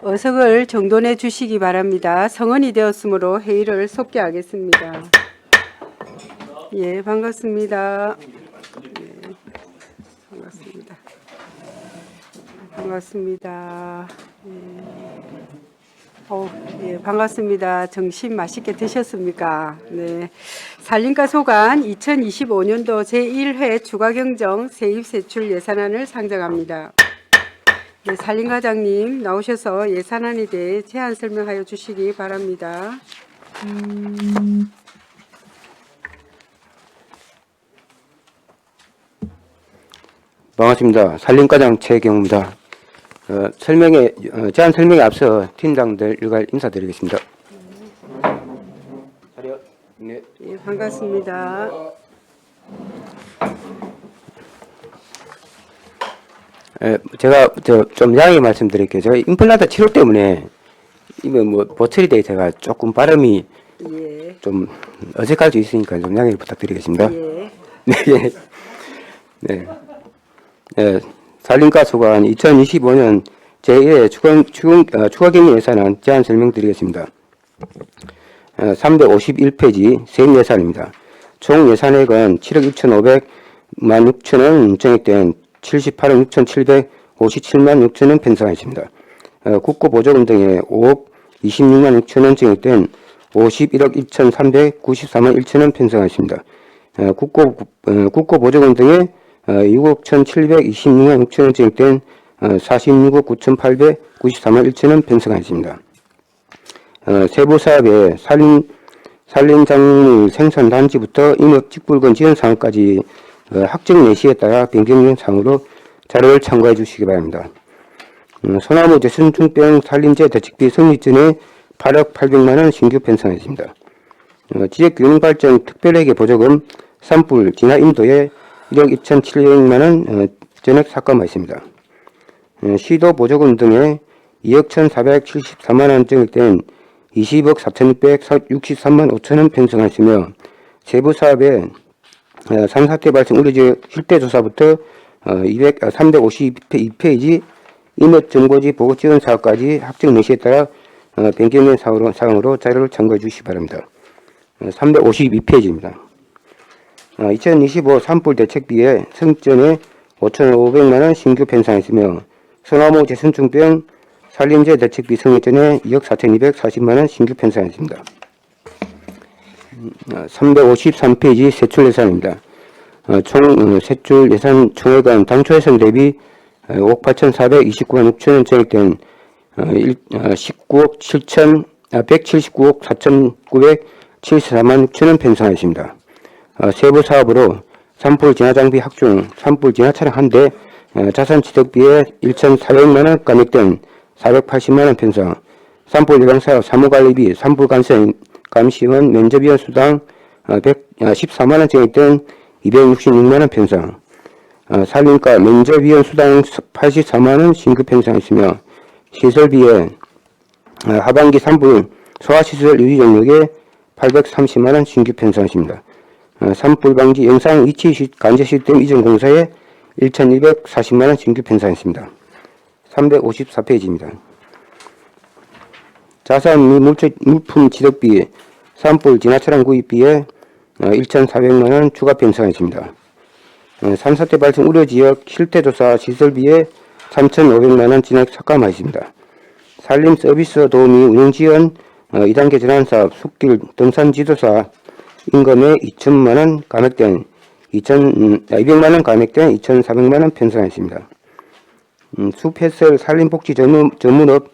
어석을 정돈해 주시기 바랍니다. 성원이 되었으므로 회의를 속개하겠습니다. 예, 반갑습니다. 예, 반갑습니다. 반갑습니다. 예, 반갑습니다. 점심 맛있게 드셨습니까? 네. 산림과 소관 2025년도 제1회 추가경정 세입세출 예산안을 상정합니다. 네, 산림과장님 나오셔서 예산안에 대해 제안 설명하여 주시기 바랍니다. 반갑습니다. 산림과장 최경우입니다. 제안 설명에 앞서 팀장들 일괄 인사드리겠습니다. 네, 반갑습니다. 제가 좀 양해 말씀드릴게요. 제가 임플란트 치료 때문에 이거 보철이 제가 조금 발음이 예. 좀 어색할 수 있으니까 좀 양해 부탁드리겠습니다. 예. 네. 네. 산림과 소관 2025년 제1회 추가경정 예산안 제안 설명드리겠습니다. 351페이지 세입 예산입니다. 총 예산액은 7억 2,500만 6천원 인정액된 78억 6,757만 6천원 편성하였습니다. 국고보조금 등에 5억 26만 6천원 증액된 51억 1,394만 1천원 편성하였습니다. 국고보조금 등에 6억 1,726만 6천원 증액된 46억 9,894만 1천원 편성하였습니다. 세부사업의 산림작물 생산단지부터 임업직불금 지원사항까지 확정 예시에 따라 변경된 사항으로 자료를 참고해 주시기 바랍니다. 소나무 제순중병 산림재 대책비 성립전에 8억 800만원 신규 편성했습니다. 지역균발전 특별회계 보조금 산불 진화 인도에 1억 2,700만원 전액 삭감하였습니다. 시도 보조금 등에 2억 1,474만원 증액된 20억 4,663만 5천원 편성하였으며 세부사업에 산사태 발생 우려지역 실태조사부터 352페이지 임업정보지 보고지원사업까지 확정 예시에 따라 변경된 사항으로 자료를 참고해 주시기 바랍니다. 352페이지입니다. 2025 산불 대책비에 성전에 5,500만원 신규 편성했으며 소나무 제순중병 산림재 대책비 성전에 2억 4,240만원 신규 편성했습니다. 353페이지 세출 예산입니다. 총 세출 예산 총액은 당초 예산 대비 5억 8,429만 6천원 증액된 179억 4,974만 6천원 편성하였습니다. 세부 사업으로 산불 진화장비 확충, 산불 진화 차량 1대, 자산취득비에 1,400만원 감액된 480만원 편성, 산불 예방사업 사무관리비, 산불 감시원 면접위원 수당 114만원 증액된 266만원 편성, 산림과 면접위원 수당 84만원 신규 편성했으며 시설비에 하반기 산불 소화시설 유지 영역에 830만원 신규 편성했습니다. 산불 방지 영상 위치 관제 시스템 이전 공사에 1,240만원 신규 편성했습니다. 354페이지입니다. 자산 및 물품 취득비, 산불 진화 차량 구입비에 1,400만원 추가 편성했습니다. 산사태 발생 우려지역 실태조사 시설비에 3,500만원 진액 삭감하였습니다. 산림 서비스 도우미 운영지원 2단계 전환사업 숲길 등산지도사 임금에 2천만원 감액된 200만원 감액된 2,400만원 편성했습니다. 숲해설 산림복지 전문업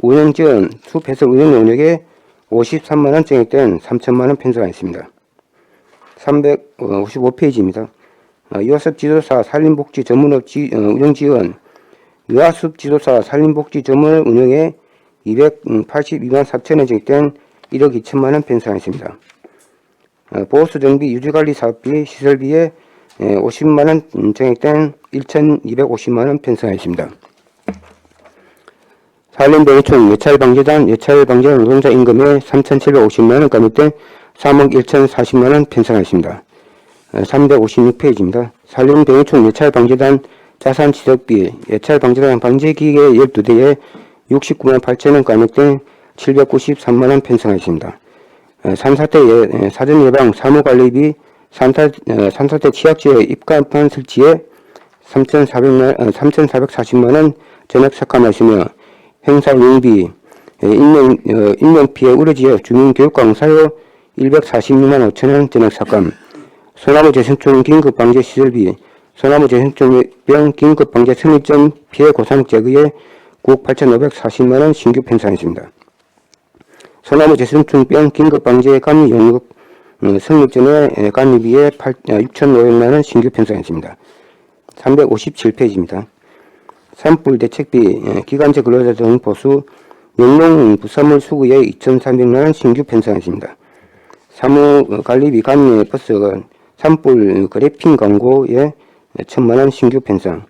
운영지원 숲해설 운영 영역에 53만원 증액된 3천만원 편성했습니다. 355페이지입니다. 유아숲 지도사 산림복지 전문업 운영지원 유아숲 지도사 산림복지 전문업 운영에 282만 4천원 증액된 1억 2천만원 편성했습니다. 보호수 정비 유지관리 사업비 시설비에 50만원 증액된 1,250만원 편성했습니다. 산림병해충 예찰방재단 예찰방재 노동자 임금에 3,750만원 감액된 3억 1,040만원 편성했습니다. 356페이지입니다. 산림병해충 예찰방재단 자산취득비 예찰방재단 방제기계 12대에 69만 8천원 감액된 793만 원 편성하였습니다. 산사태 사전 예방 사무관리비 산사태 취약지역 입간판 설치에 3,440만 원 전액 삭감하시며 행사 용비 인명 피해 우려 지역 주민 교육 강사료 146만 5천 원 전액 삭감, 소나무 재생충 긴급 방제 시설비, 소나무 재생충병 긴급 방제 선입점 피해 고상 제거에 9억 8,540만 원 신규 편성했습니다. 소나무 재생충병 긴급 방제 감리 용역 성립전에 감리비에 6,500만 원 신규 편성했습니다. 357페이지입니다. 산불 대책비 기간제 근로자 등 보수 영농 부산물 수구에 2,300만 원 신규 편성했습니다. 사무관리비 감리 버스 산불 그래핑 광고에 1,000만 원 신규 편성,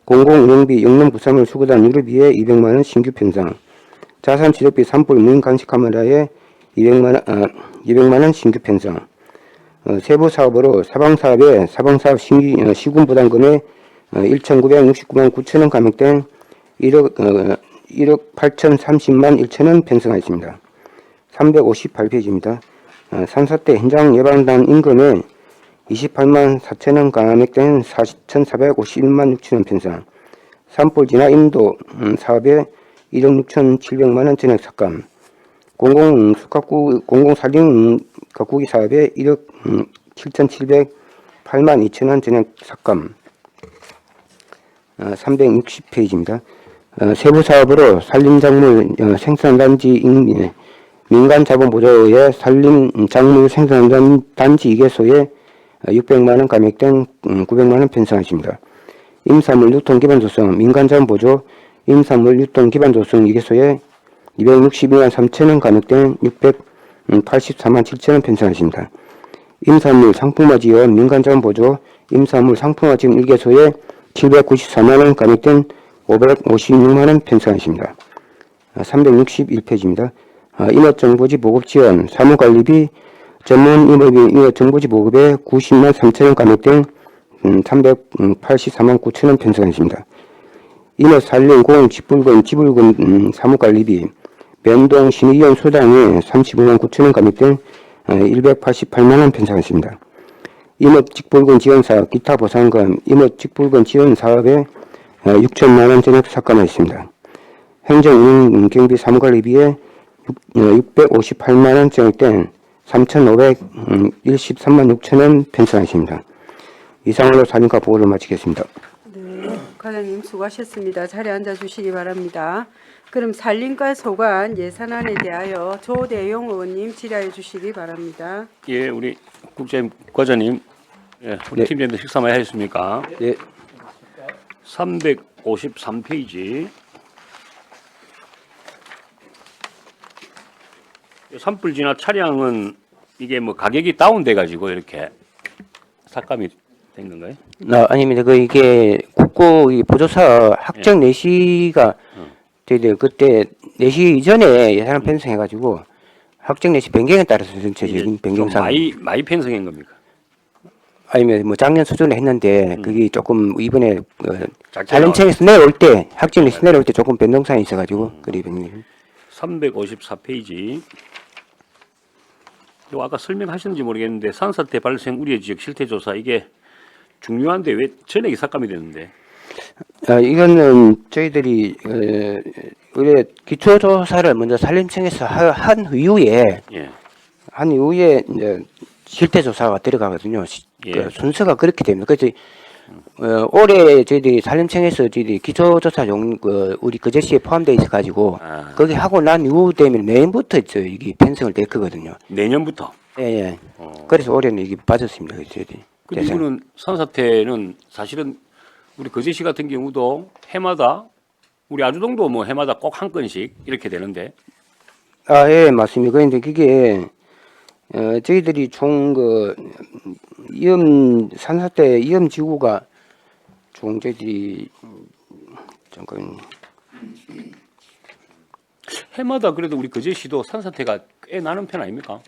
공공운영비 영농 부산물 수구단 유류비에 200만 원 신규 편성, 자산 취득비 산불 무인 감시 카메라에 200만 원 신규 편성, 세부 사업으로 사방사업에 사방사업 시군 부담금에 1,969만 9천 원 감액된 1억 8,030만 1천 원 편성하였습니다. 358페이지입니다. 산사태 현장 예방단 임금에 28만 4천 원 감액된 4,451만 6천 원 편성, 산불 진화 인도 사업에 1억 6,700만 원 전액 삭감, 공공사ling 가꾸기 사업에 1억 7,708만 2천 원 전액 삭감. 360페이지입니다. 세부 사업으로 산림작물 생산단지 민간자본보조의 산림작물 생산단지 2개소에 600만 원 감액된 900만 원 편성하십니다. 임산물 유통 기반 조성 민간자본보조 임산물 유통 기반 조성 2개소에 262만 3천 원 감액된 684만 7천 원 편성하십니다. 임산물 상품화 지원 민간자본보조 임산물 상품화 지원 1개소에 794만 원 감액된 556만 원 편성하십니다. 361페이지입니다. 임업정보지 보급 지원 사무관리비 전문 임업정보지 보급에 90만 3천 원 감액된 384만 9천 원 편성하십니다. 임업살림 공원 지불금 사무관리비 면동 신의원 소장에 35만 9천 원 감액된 188만 원 편성하십니다. 임업직불금 지원사업 기타 보상금 임업직불금 지원 사업에 6천만 원 전액 삭감하였습니다. 행정운영경비 사무관리비에 658만 원 전액된 3,513만 6천 원 편성하십니다. 이상으로 사진과 보고를 마치겠습니다. 네, 과장님 수고하셨습니다. 자리에 앉아주시기 바랍니다. 그럼 산림과 소관 예산안에 대하여 조대용 의원님 질의해 주시기 바랍니다. 예, 우리 국장님, 과장님, 예, 우리 네. 팀장님들 식사 많이 하셨습니까? 네. 353페이지. 산불 진화 차량은 이게 뭐 가격이 다운돼 가지고 이렇게 삭감이 된 건가요? 아닙니다. 이게 국고 이 보조사 학정 내시가 저희들 그때 내시 이전에 예산을 편성해가지고 학정 내시 변경에 따라서 전체적인 변경상 많이 편성한 겁니까? 아니면 뭐 작년 수준에 했는데 그게 조금 이번에 작게 산림청에서 내려올 때 학정 내시 내려올 때 조금 변동사항이 있어가지고 그리 변경. 354페이지. 요 아까 설명하셨는지 모르겠는데 산사태 발생 우려 지역 실태 조사 이게 중요한데 왜 전액이 삭감이 되는데? 이거는 저희들이 우리 기초조사를 먼저 산림청에서 한 이후에 예. 이제 실태조사가 들어가거든요. 예. 그 순서가 그렇게 됩니다. 그래서 올해 저희들이 산림청에서 저희들이 기초조사 우리 그 제시에 포함되어 있어가지고 거기 하고 난 이후 되면 내년부터 이게 편성을 됐거든요. 내년부터. 예. 그래서 올해는 이게 빠졌습니다. 저희들이. 근데 이거는 산사태는 사실은 우리 거제시 같은 경우도 해마다 우리 아주동도 뭐 해마다 꼭 한 건씩 이렇게 되는데. 예, 맞습니다. 그런데 그게 저희들이 총 산사태 위험 지구가 총 저희들이 잠깐 해마다 그래도 우리 거제시도 산사태가 꽤 나는 편 아닙니까?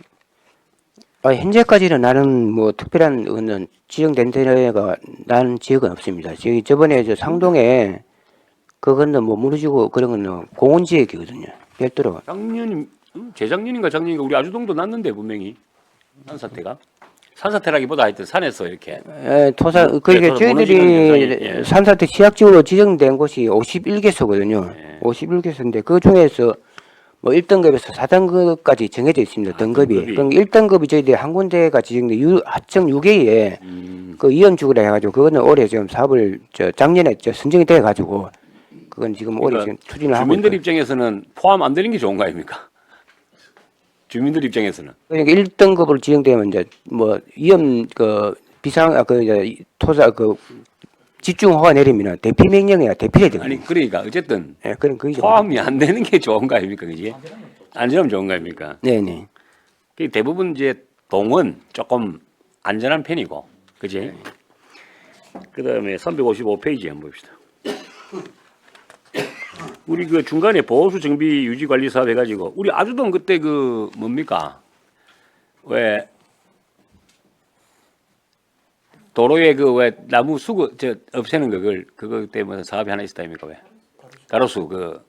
현재까지는 나는 뭐 특별한 지정된 데가 난 지역은 없습니다. 저번에 상동에 그거는 뭐 무너지고 그런 거는 공원지역이거든요. 별도로. 작년 재작년인가 작년인가 우리 아주동도 났는데 분명히 산사태가 산사태라기보다 하여튼 산에서 이렇게 토사 네, 그러니까 토사 무너지는 저희들이 현상이, 예. 산사태 취약지구로 지정된 곳이 51개소거든요. 예. 51개소인데 그 중에서 뭐 1등급에서 4등급까지 정해져 있습니다. 등급이. 등급이. 그럼 1등급이 저희들이 한 군데가 지정된 하청 6회에 그 이연주구라 해가지고 그거는 올해 지금 사업을 작년에 선정이 돼 가지고 그건 지금 올해 그러니까 지금 추진을 하고 주민들 있고. 입장에서는 포함 안 되는 게 좋은 거 아닙니까? 주민들 입장에서는 그러니까 1등급으로 지정되면 이제 뭐 위험 그 비상 이제 토사 그 집중 허가 내리면 대피 명령이야 대피해야 되거든요. 아니 그러니까 어쨌든 예, 그럼 그게 좀- 포함이 안 되는 게 좋은 거 아닙니까, 그지? 안전하면 좋은 거 아닙니까? 네네. 그 대부분 이제 동은 조금 안전한 편이고, 그지? 그다음에 355페이지 한번 봅시다. 우리 그 중간에 보호수 정비 유지 관리 사업 해가지고 우리 아주동 그때 그 뭡니까? 왜 도로에 그 왜 나무 수거 저 없애는 그거 때문에 사업이 하나 있었다 아닙니까 왜? 가로수 그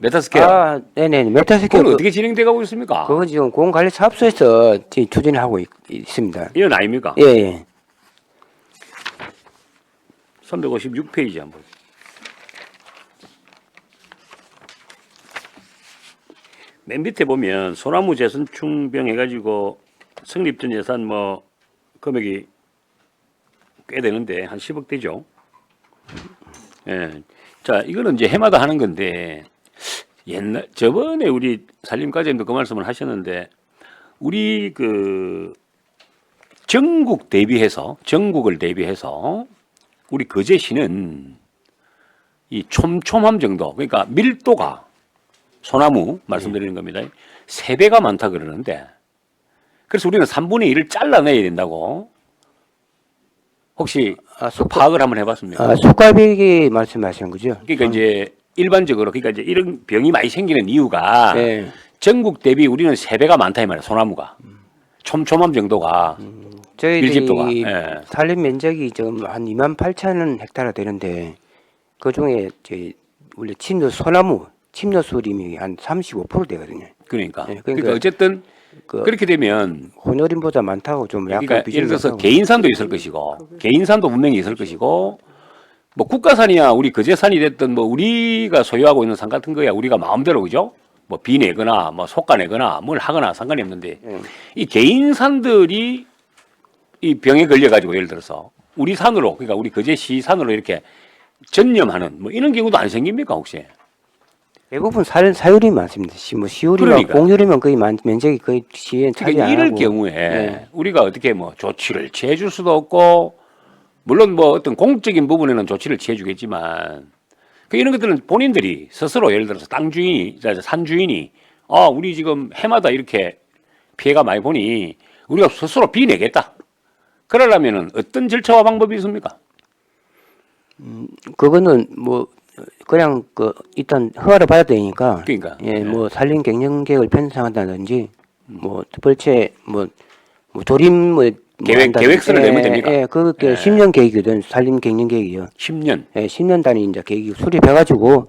메타스케어. 아, 네네. 메타스케어 그건 어떻게 진행돼 가고 있습니까? 그건 지금 공관리사업소에서 지금 추진을 하고 있습니다. 이건 아닙니까? 예, 예. 356페이지 한번. 맨 밑에 보면 소나무 재선충병 해가지고 성립전 예산 뭐 금액이 꽤 되는데 한 10억 되죠. 예. 자, 이거는 이제 해마다 하는 건데 옛날 저번에 우리 산림과장님도 그 말씀을 하셨는데 우리 그 전국을 대비해서 우리 거제시는 이 촘촘함 정도 그러니까 밀도가 소나무 말씀드리는 겁니다. 3배가 많다 그러는데 그래서 우리는 3분의 1을 잘라내야 된다고 혹시 파악을 한번 해봤습니까? 아, 숯갈비기 말씀하시는 거죠? 그러니까 이제 일반적으로 그러니까 이제 이런 병이 많이 생기는 이유가 네. 전국 대비 우리는 3배가 많다 이 말이야 소나무가 촘촘함 정도가 밀집도가, 저희들이 예. 산림 면적이 지금 한 28,000 헥타르 되는데 그 중에 저희 원래 소나무 침노수림이 한 35% 되거든요. 그러니까 네, 그러니까 어쨌든 그 그렇게 되면 혼혈인보다 많다고 좀 약간 그러니까 비교를 예를 들어서 하고. 개인산도 있을 것이고 개인산도 분명히 있을 것이고 뭐 국가산이야 우리 거제산이 됐든 뭐 우리가 소유하고 있는 산 같은 거야 우리가 마음대로 그죠? 뭐 비 내거나 뭐 속가 내거나 뭘 하거나 상관이 없는데 이 개인산들이 이 병에 걸려가지고 예를 들어서 우리 산으로 그러니까 우리 거제시 산으로 이렇게 전염하는 뭐 이런 경우도 안 생깁니까 혹시? 대부분 사유리 많습니다. 뭐 시유리나 그러니까. 공유리면 거의 면적이 거의 시에 차지 그러니까 안 이럴 하고. 경우에 네. 우리가 어떻게 뭐 조치를 취해줄 수도 없고 물론 뭐 어떤 공적인 부분에는 조치를 취해주겠지만 그 이런 것들은 본인들이 스스로 예를 들어서 땅 주인이 산 주인이 우리 지금 해마다 이렇게 피해가 많이 보니 우리가 스스로 비내겠다. 그러려면은 어떤 절차와 방법이 있습니까? 그거는 뭐 그냥 그 일단 허가를 받아야 되니까. 그러니까. 예, 뭐 산림 경영 계획을 편성한다든지 뭐 벌채 뭐 조림 뭐 한다든지. 계획서를 내면 됩니까? 예, 그 예. 10년 계획이든 산림 경영 계획이요. 10년. 예, 10년 단위 이제 계획이 수립해가지고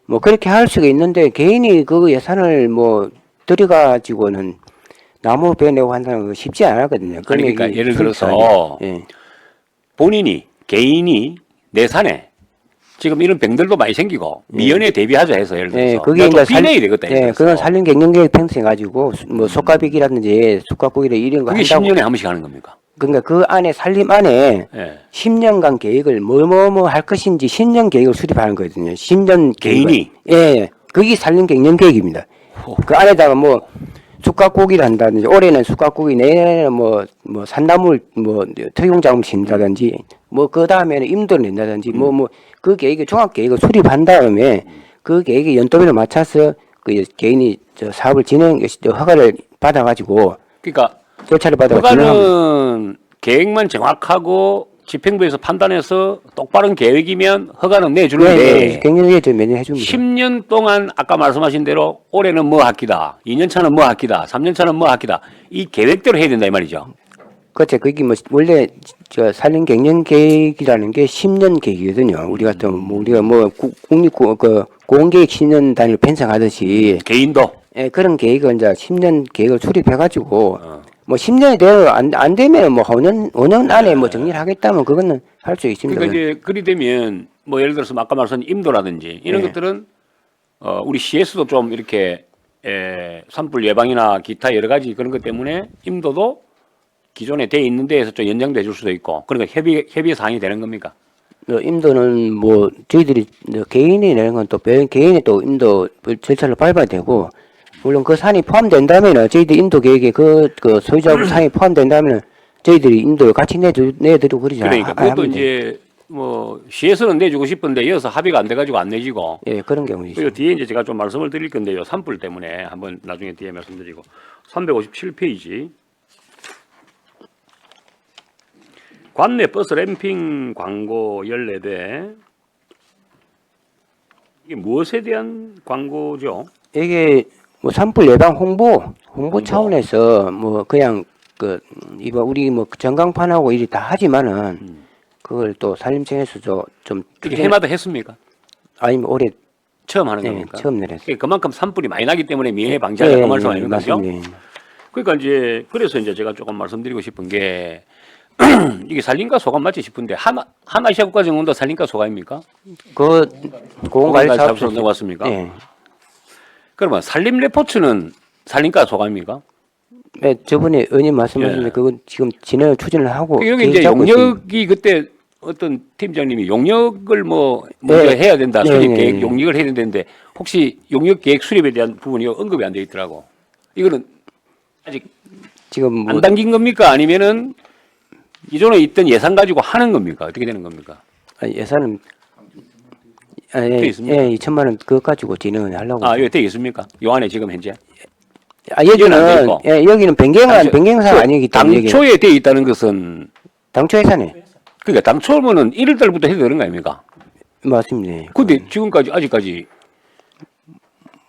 뭐 그렇게 할 수가 있는데 개인이 그 예산을 뭐 들여가지고는 나무 베내고 한다는 거 쉽지 않거든요. 그러니까 금액이 예를 수입 들어서 사안이. 예. 본인이 개인이 내 산에 지금 이런 병들도 많이 생기고 미연에 대비하자 해서 예를 들어서 예, 그게 내가 이제 좀 비내야 되겠다. 예, 그건 산림 경영 계획 편성해가지고 뭐 솥가비기라든지 숯가구이라 이런 거 그게 한다고. 10년에 한 번씩 하는 겁니까? 그러니까 그 안에 산림 안에 예. 10년간 계획을 뭐 할 것인지 10년 계획을 수립하는 거거든요. 10년 개인이? 예, 그게 산림 경영 계획입니다. 그 안에다가 뭐 숯가꾸기를 한다든지 올해는 숯가꾸기 내년에는 뭐 산나물 뭐 토용작물 심다든지 뭐 그 다음에는 임도를 낸다든지 뭐 그 계획 종합 계획을 수립한 다음에 그 계획의 연도별로 맞춰서 그 개인이 저 사업을 허가를 받아가지고 그러니까 절차를 받아가 진행하면 허가는 계획만 정확하고 집행부에서 판단해서 똑바른 계획이면 허가는 내주는데 경영에 좀 매년 해줍니다. 10년 동안 아까 말씀하신 대로 올해는 뭐 학기다, 2년 차는 뭐 학기다, 3년 차는 뭐 학기다 이 계획대로 해야 된다 이 말이죠. 그렇죠. 그게 뭐 원래 저 산림 경영 계획이라는 게 10년 계획이거든요. 우리 같은 뭐 우리가 뭐 국립 그 공계획 10년 단위로 편성하듯이 개인도 예, 그런 계획을 이제 10년 계획을 수립해가지고 뭐 10년이 되어 안 되면 뭐 5년 안에 뭐 정리를 하겠다면 그거는 할 수 있습니다. 그러니까 이제 그리 되면 뭐 예를 들어서 아까 말씀한 임도라든지 이런 네. 것들은 우리 시에서도 좀 이렇게 산불 예방이나 기타 여러 가지 그런 것 때문에 임도도 기존에 돼 있는 데에서 좀 연장돼 줄 수도 있고 그러니까 협의 사항이 되는 겁니까? 임도는 뭐 저희들이 개인이 내는 건 또 개인이 또 임도 절차를 밟아야 되고 물론 그 산이 포함된다면은 저희들 임도 계획에 그 소유자하고 산이 포함된다면은 저희들이 임도 같이 내드리고 그러지 그러니까 그것도 하면 돼요. 이제 뭐 시에서는 내주고 싶은데 이어서 합의가 안 돼가지고 안 내지고 예, 그런 경우도 있어요. 그리고 뒤에 이제 제가 좀 말씀을 드릴 건데요. 산불 때문에 한번 나중에 뒤에 말씀드리고 357페이지 관내 버스 램핑 광고 14대 이게 무엇에 대한 광고죠? 이게 뭐 산불 예방 홍보 차원에서 뭐 그냥 그 이거 우리 뭐 전광판하고 일이 다 하지만은 그걸 또 산림청에서 좀 그게 해마다 했습니까? 아니면 올해 처음 하는 예, 겁니까? 처음 내렸어요. 그러니까 그만큼 산불이 많이 나기 때문에 미해 방지하자 그 말씀 아닙니까? 그죠? 맞습니다. 그러니까 이제 그래서 이제 제가 조금 말씀드리고 싶은 게 이게 산림과 소감 맞지 싶은데 하나시아 국가정원도 산림과 소감입니까? 그 공관리사업소 사업소 넣어봤습니까? 예. 그러면 산림 레포츠는 산림과 소감입니까? 네, 저번에 의원님 말씀하신 예. 그건 지금 진행을 추진을 하고 여기 이제 계획 잡고 있습니다. 용역이 그때 어떤 팀장님이 용역을 뭐 먼저 네. 해야 된다 네, 수립 네, 계획 네. 용역을 해야 되는데 혹시 용역 계획 수립에 대한 부분이 언급이 안 돼 있더라고. 이거는 아직 지금 뭐 안 당긴 겁니까? 아니면은 기존에 있던 예산 가지고 하는 겁니까? 어떻게 되는 겁니까? 예산은 돼 예, 있습니까? 예, 2천만 원 그거 가지고 진행을 하려고. 아, 여기 돼 있습니까? 요 안에 지금 현재? 여기는 안 돼 있고. 예, 여기는 변경사항 아니기 때문에 여기 당초에 돼 있다는 것은 당초 예산에 그러니까 당초면은 1월 달부터 해도 되는 거 아닙니까? 맞습니다. 예. 근데 지금까지 아직까지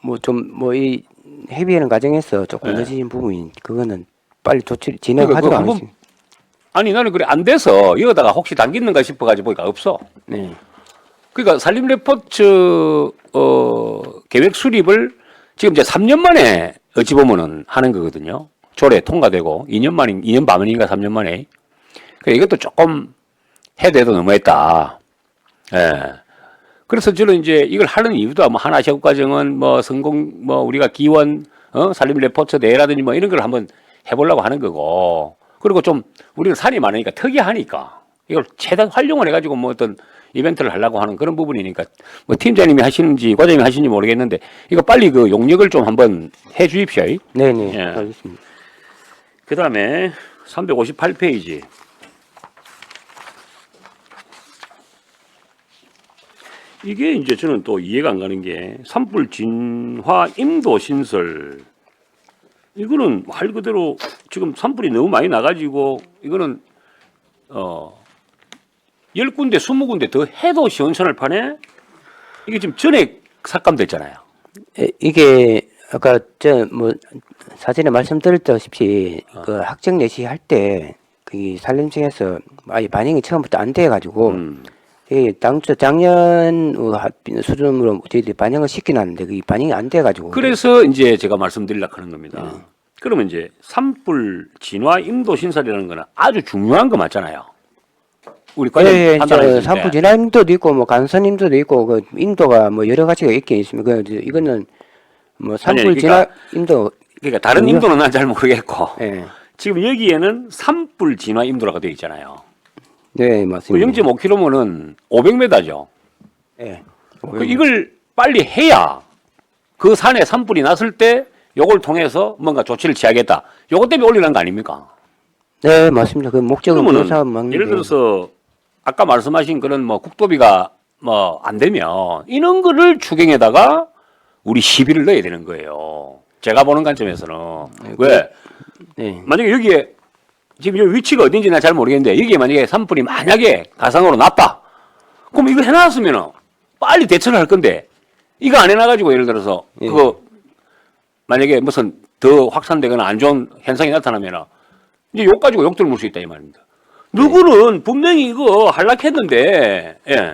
뭐 좀 뭐 이 협의하는 과정에서 조금 네. 늦어진 부분이 그거는 빨리 조치 그러니까 진행하도록 그거 한번 하겠습니다. 아니 나는 그래 안 돼서 이거다가 혹시 당기는가 싶어가지고 보니까 없어. 네. 그러니까 산림 레포츠 계획 수립을 지금 이제 3년 만에 어찌 보면은 하는 거거든요. 조례 통과되고 2년 반만인가 3년 만에. 그러니까 이것도 조금 해대도 너무했다. 예. 그래서 저는 이제 이걸 하는 이유도 뭐 하나시국가정은 뭐 성공 뭐 우리가 기원 산림 레포츠 대회라든지 뭐 이런 걸 한번 해보려고 하는 거고. 그리고 좀 우리는 산이 많으니까 특이하니까 이걸 최대한 활용을 해가지고 뭐 어떤 이벤트를 하려고 하는 그런 부분이니까 뭐 팀장님이 하시는지 과장님이 하시는지 모르겠는데 이거 빨리 그 용역을 좀 한번 해 주십시오. 네네. 예. 알겠습니다. 그 다음에 358페이지. 이게 이제 저는 또 이해가 안 가는 게 산불 진화 임도 신설. 이거는 말 그대로 지금 산불이 너무 많이 나가지고 이거는 10군데 20군데 더 해도 시원찮을 판에 이게 지금 전액 삭감됐잖아요. 이게 아까 저 뭐 사전에 말씀드렸다시피 그 학적 내시 할 때 그 산림청에서 아예 반영이 처음부터 안 돼가지고 이 당초 작년 수준으로 저희들이 반영을 시켜놨는데 그게 반영이 안 돼가지고 그래서 이제 제가 말씀드리려고 하는 겁니다. 그러면 이제 산불 진화 임도 신설이라는 거는 아주 중요한 거 맞잖아요. 우리 과연 예, 판단했을 때. 산불 진화 임도도 있고 뭐 간선 임도도 있고 그 임도가 뭐 여러 가지가 있긴 있습니다. 그 이거는 뭐 산불 아니, 진화 임도 그러니까 다른 중요- 임도는 난 잘 모르겠고 예. 지금 여기에는 산불 진화 임도라고 되어 있잖아요. 네, 그 맞습니다. 0.5km면은 500m죠. 예. 그 이걸 빨리 해야 그 산에 산불이 났을 때 요걸 통해서 뭔가 조치를 취하겠다. 요것 때문에 올리는 거 아닙니까? 네, 맞습니다. 그 목적은 그러면은 그사업 막는 예를 들어서 아까 말씀하신 그런 뭐 국도비가 뭐 안 되면 이런 거를 추경에다가 우리 시비를 넣어야 되는 거예요. 제가 보는 관점에서는 왜 네. 만약에 여기에 지금 여기 위치가 어딘지 나 잘 모르겠는데 여기에 만약에 산불이 만약에 가상으로 났다. 그럼 이거 해놨으면은 빨리 대처를 할 건데 이거 안 해놔가지고 예를 들어서 예. 그거 만약에 무슨 더 확산되거나 안 좋은 현상이 나타나면은 이제 욕 가지고 욕 들을 수 있다 이 말입니다. 누구는 분명히 이거 할락했는데, 예.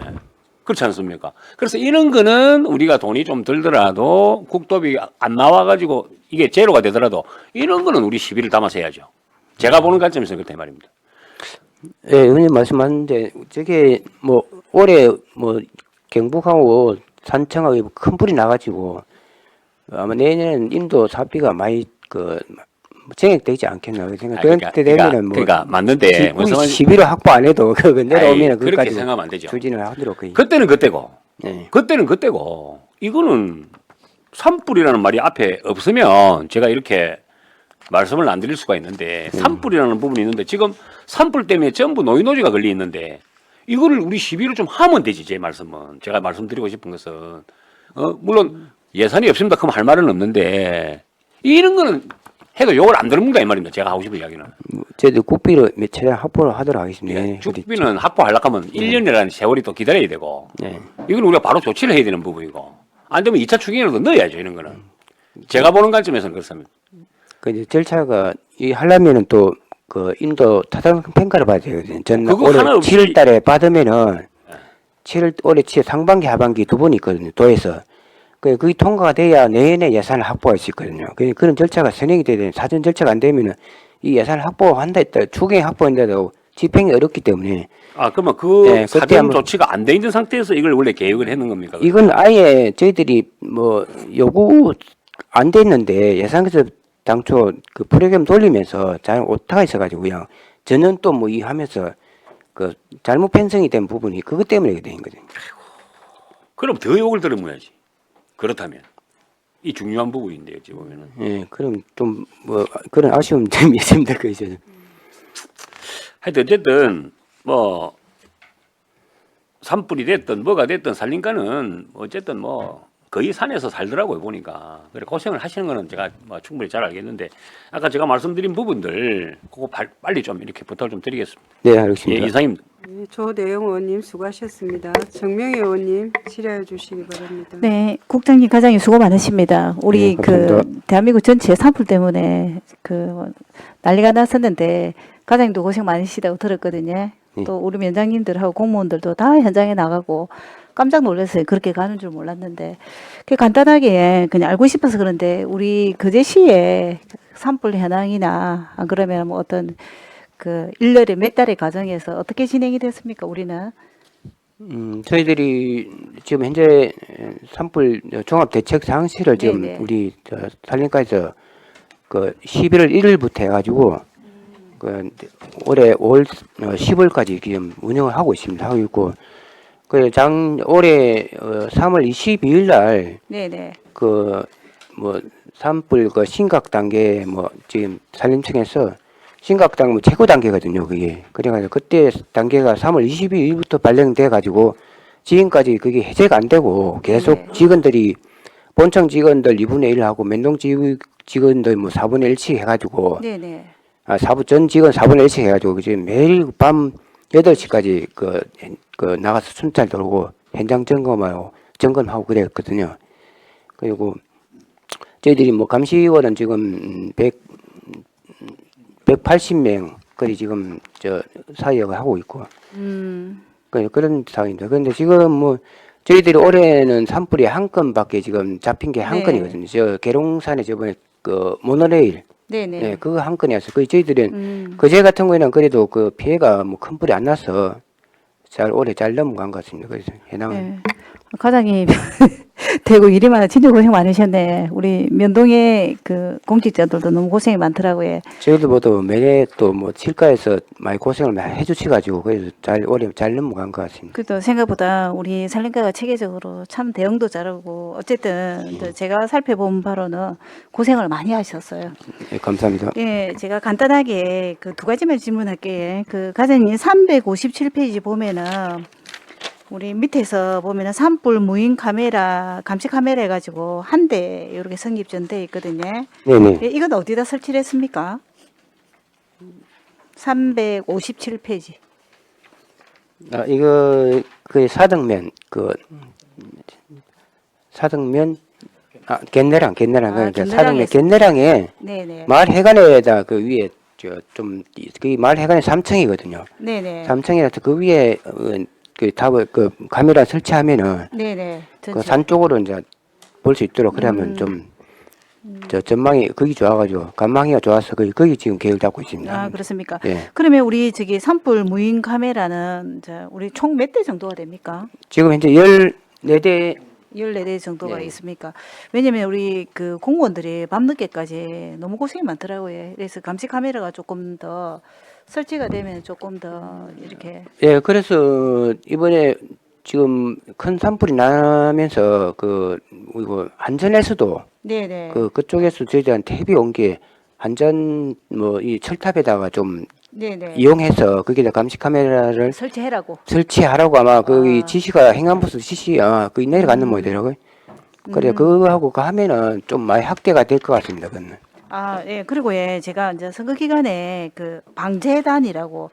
그렇지 않습니까? 그래서 이런 거는 우리가 돈이 좀 들더라도 국도비 안 나와가지고 이게 제로가 되더라도 이런 거는 우리 시비를 담아서 해야죠. 제가 보는 관점에서 그렇다 이 말입니다. 예, 의원님 말씀하는데 저게 뭐 올해 뭐 경북하고 산청하고 큰 불이 나가지고 아마 내년에는 인도 사비가 많이 그 정액되지 않겠나 그 생각. 그때 되면은 뭐 그러니까 맞는데 무슨 11월 확보 안 해도 그거 내려오면 그렇게 그까지 생각하면 안 되죠. 추진을 하도록 거의. 그때는 그때고, 네. 그때는 그때고 이거는 산불이라는 말이 앞에 없으면 제가 이렇게 말씀을 안 드릴 수가 있는데 산불이라는 부분이 있는데 지금 산불 때문에 전부 노이노지가 걸려 있는데 이거를 우리 시비를 좀 하면 되지. 제 말씀은 제가 말씀드리고 싶은 것은 물론 예산이 없습니다. 그럼 할 말은 없는데 이런 거는 해도 욕을 안 들은다 이 말입니다. 제가 하고 싶은 이야기는. 저희도 국비로 몇 차례 확보를 하도록 하겠습니다. 네. 죽비는 확보하려고 하면 1년이라는 세월이 또 기다려야 되고 네. 이건 우리가 바로 조치를 해야 되는 부분이고 안 되면 2차 추경이라도 넣어야죠. 이런 거는. 제가 보는 관점에서는 그렇습니다. 그 이제 절차가 이 하려면은 또 그 인도 타당 평가를 받아야 되거든요. 전 그거 올해 하나 없이- 7월 달에 받으면은 7월 올해 7월 상반기 하반기 두 번 있거든요. 도에서. 그게 통과가 돼야 내년에 예산을 확보할 수 있거든요. 그런 절차가 선행이 돼야 되는 사전 절차가 안 되면은 이 예산을 확보한다 했다 추경이 확보한다고 집행이 어렵기 때문에 그러면 그 네, 그때 사전 한번- 조치가 안 돼 있는 상태에서 이걸 원래 계획을 했는 겁니까? 이건 아예 저희들이 뭐 요구 안 됐는데 예산에서 당초 그 프로그램 돌리면서 잘 오타가 있어가지고 그냥 저는 또 뭐 이 하면서 그 잘못 편성이 된 부분이 그것 때문에 된 거죠. 그럼 더 욕을 들으면야지. 그렇다면 이 중요한 부분인데 어찌 보면은. 예, 그럼 좀 뭐 그런 아쉬운 점이 있습니다. 그 이제. 하여튼 어쨌든 뭐 산불이 됐든 뭐가 됐든 산림가는 어쨌든 뭐 거의 산에서 살더라고요 보니까. 그래 고생을 하시는 거는 제가 뭐 충분히 잘 알겠는데 아까 제가 말씀드린 부분들 그거 빨리 좀 이렇게 부탁을 좀 드리겠습니다. 네, 예, 알겠습니다. 이상입니다. 네, 조대용 의원님 수고하셨습니다. 정명희 의원님 질의해 주시기 바랍니다. 네, 국장님, 과장님 수고 많으십니다. 우리 네, 감사합니다. 그 대한민국 전체 산불 때문에 그 난리가 났었는데 과장님도 고생 많으시다고 들었거든요. 네. 또 우리 면장님들하고 공무원들도 다 현장에 나가고 깜짝 놀랐어요. 그렇게 가는 줄 몰랐는데 그 간단하게 그냥 알고 싶어서 그런데 우리 거제시에 산불 현황이나 안 그러면 뭐 어떤 그 일년에 몇 달의 과정에서 어떻게 진행이 됐습니까? 우리는 저희들이 지금 현재 산불 종합대책상실을 지금 네네. 우리 산림과에서 그 11월 1일부터 해가지고 그 올해 5월 10월까지 지금 운영을 하고 있습니다. 하고 있고 그 올해 3월 22일 날 네네. 그 뭐 산불 그 심각 단계 뭐 지금 산림청에서 심각 단계 뭐 최고 단계거든요. 그게 그래가지고 그때 단계가 3월 22일부터 발령돼 가지고 지금까지 그게 해제가 안 되고 계속 네. 직원들이 본청 직원들 2분의 1 하고 면동 직원들 뭐 4분의 1씩 해가지고 네네. 전 직원 4분의 1씩 해가지고 지금 매일 밤 8시까지 그 나가서 순찰 돌고 현장 점검하고 그랬거든요. 그리고 저희들이 뭐 감시원은 지금 180명 거리 지금 저 사역을 하고 있고 그런 상황입니다. 그런데 지금 뭐 저희들이 올해는 산불이 한 건밖에 지금 잡힌 게 한 네. 건이거든요. 저 계룡산에 저번에 그 모노레일 네네. 네, 그거 한 건이었어요. 그 저희들은 음. 그제 같은 경우에는 그래도 그 피해가 뭐 큰 불이 안 나서 올해 잘 넘어간 것 같습니다. 그래서 해당은 네. 과장님 대구 일이 많아 진짜 고생 많으셨네. 우리 면동의 그 공직자들도 너무 고생이 많더라고요. 저희도 모두 매해 또 뭐 칠가에서 많이 고생을 많이 해주셔가지고 그래서 올해 잘 넘어간 것 같습니다. 그래도 생각보다 우리 산림과가 체계적으로 참 대응도 잘하고 어쨌든 제가 살펴본 바로는 고생을 많이 하셨어요. 네, 감사합니다. 예, 제가 간단하게 그 두 가지만 질문할게요. 그 과장님 357페이지 보면은 우리 밑에서 보면은 산불 무인 카메라, 감시 카메라 해가지고 한 대 이렇게 성립전돼 있거든요. 네네. 예, 이건 어디다 설치를 했습니까? 357페이지. 이거 그 사등면 갯내랑 그러니까 사등면 갯내랑에서. 갯내랑에 네네. 마을 해관에다 그 위에 그 마을 해관이 3층이거든요. 네네. 3층이라서 그 위에 그 답을 그 카메라 설치하면은 네네. 그 산 쪽으로 이제 볼 수 있도록 그러면 좀 저 전망이 거기 좋아가지고 간망이가 좋아서 거기 지금 계획을 잡고 있습니다. 아, 그렇습니까? 예. 그러면 우리 저기 산불 무인 카메라는 이제 우리 총 몇 대 정도가 됩니까? 지금 현재 14대 14대 정도가 네. 있습니까? 왜냐면 우리 그 공무원들이 밤늦게까지 너무 고생이 많더라고요. 그래서 감시 카메라가 조금 더 설치가 되면 조금 더 이렇게 예, 그래서 이번에 지금 큰 산불이 나면서 이거 안전에서도 네네. 그쪽에서 저희들한테 협의 온 게 안전 뭐 이 철탑에다가 좀 네네. 이용해서 거기다 감시 카메라를 설치해라고. 설치하라고 아마 거기 아. 지시가 행안부서 지시 그 내려갔는 모양이더라고요. 그래 그거 하면은 좀 많이 확대가 될 것 같습니다. 그거는. 아, 예. 그리고 예, 제가 이제 선거 기간에 그 방재단이라고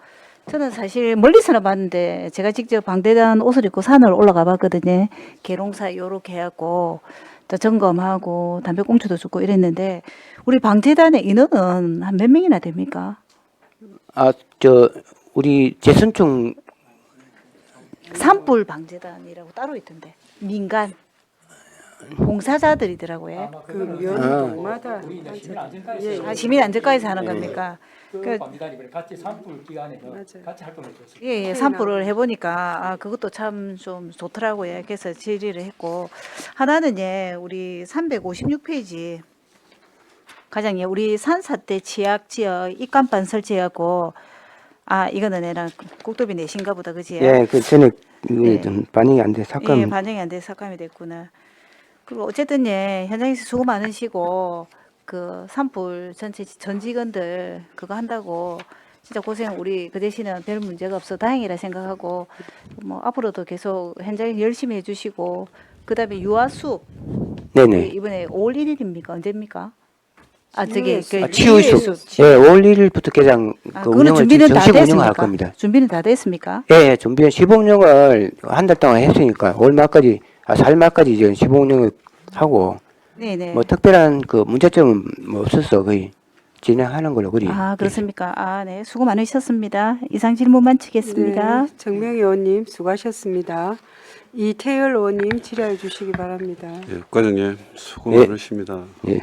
저는 사실 멀리서는 봤는데 제가 직접 방재단 옷을 입고 산을 올라가 봤거든요. 계룡사 요렇게 해갖고 또 점검하고 담배꽁초도 주고 이랬는데 우리 방재단의 인원은 한 몇 명이나 됩니까? 우리 재선충 산불 방재단이라고 따로 있던데 민간 봉사자들이더라고요. 그 면동마다 예, 아, 시민 안전과에서 하는 겁니까? 그- 방지단이 같이 산불 기간에 맞아요. 같이 활동을 했었어요. 예, 예, 산불을 해보니까 아, 그것도 참 좀 좋더라고요. 그래서 질의를 했고 하나는 예, 우리 356페이지 가장 예, 우리 산사태 취약 지역 입간판 설치하고 아 이거는 내랑 국도비 내신가 보다 그지? 예, 그 전에 네. 좀 반영이 안 돼 삭감. 예, 반영이 안 돼서 삭감이 됐구나. 그리고 어쨌든 예, 현장에서 수고 많으시고 그 산불 전체 전 직원들 그거 한다고 진짜 고생 우리 그 대신은 별 문제가 없어 다행이라 생각하고 뭐 앞으로도 계속 현장에 열심히 해주시고 그다음에 유아수 네네. 이번에 5월 1일입니까 언제입니까? 아 저기 그 치유수. 예, 5월 1일부터 개장 아, 그 그거는 운영을 준비는 다 정식 운영할 됐습니까? 겁니다. 준비는 다 됐습니까? 예, 준비는 시범 운영을 한 달 동안 했으니까 올 말까지 4일 말까지 지금 시범 운영을 하고 네네. 뭐 특별한 그 문제점은 뭐 없었어 거의 진행하는 걸로 그리. 아 그렇습니까? 아 네 수고 많으셨습니다. 이상 질문 마치겠습니다. 네, 정명 의원님 수고하셨습니다. 이태열 의원님 질의해 주시기 바랍니다. 예, 과장님 수고 예. 많으십니다. 예.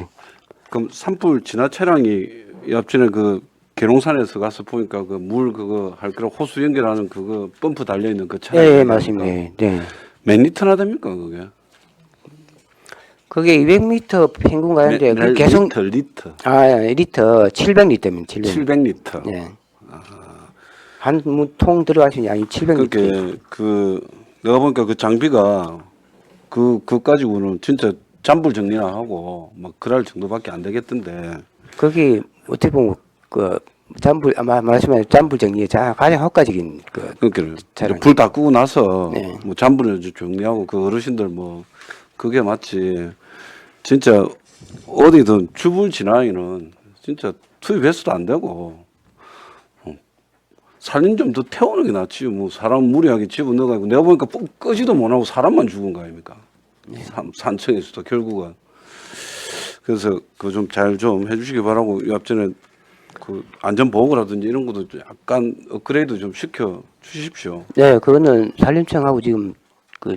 그럼 산불 진화 차량이 옆전에 그 계룡산에서 가서 보니까 그 물 그거 할 거라 호수 연결하는 그거 펌프 달려 있는 그 차량. 예, 맞습니다. 예, 네. 몇 리터나 됩니까 그게? 그게 200m 평균 가는데 그 계속 리터. 리터 700리터면 700. 700리터. 예. 한 통 들어가신 양이 700리터. 그게 그 내가 보니까 그 장비가 그거 가지고는 진짜 잔불 정리나 하고 막 그럴 정도밖에 안 되겠던데. 거기 어떻게 보면 그 잔불 아마 말씀하신 잔불 정리에 가장 효과적인 그 그러니까 차량이. 불 다 끄고 나서 네. 뭐 잔불을 정리하고 그 어르신들 뭐 그게 맞지. 진짜 어디든 주불 진화에는 진짜 투입해서도 안 되고 살림 좀 더 태우는 게 낫지. 뭐 사람 무리하게 집어넣어가지고 내가 보니까 끄지도 못하고 사람만 죽은 거 아닙니까? 산청에서도 결국은. 그래서 그거 좀 잘 좀 해주시기 바라고 이 앞전에 그 안전보호라든지 이런 것도 좀 약간 업그레이드 좀 시켜 주십시오. 네, 그거는 산림청하고 지금 그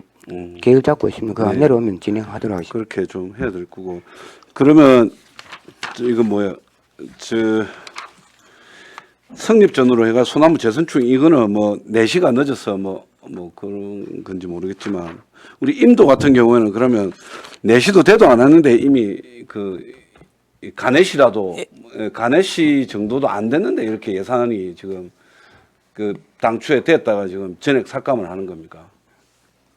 계획을 잡고 있습니다. 그거 안 네. 내려오면 진행하도록 하겠습니다. 그렇게 좀 해야 될 거고. 그러면 이거 뭐야? 성립 전으로 해가 소나무 재선충 이거는 뭐 4시가 늦어서 뭐 그런 건지 모르겠지만 우리 임도 같은 경우에는 그러면 4시도 돼도 안 했는데 이미 그 가내시라도 가내시 정도도 안 됐는데 이렇게 예산이 지금 그 당초에 됐다가 지금 전액 삭감을 하는 겁니까?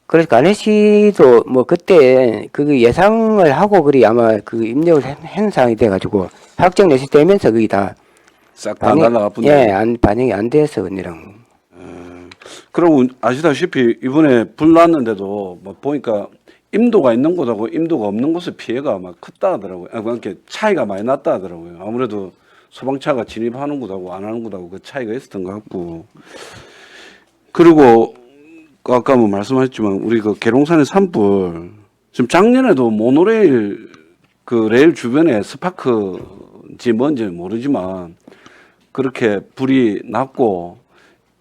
그래서 가네시도 뭐 그때 그 예상을 하고 그리 아마 그 입력을 한 상황이 돼가지고 확정 내시 되면서 그게 다 싹 다 날라가 뿐데. 예, 반영이 안 돼서 언니랑. 그리고 아시다시피 이번에 불 났는데도 뭐 보니까 임도가 있는 곳하고 임도가 없는 곳의 피해가 막 컸다 하더라고요. 그러니까 차이가 많이 났다 하더라고요. 아무래도 소방차가 진입하는 곳하고 안 하는 곳하고 그 차이가 있었던 것 같고. 그리고 아까 뭐 말씀하셨지만 우리 그 계룡산의 산불 지금 작년에도 모노레일 그 레일 주변에 스파크인지 뭔지 모르지만 그렇게 불이 났고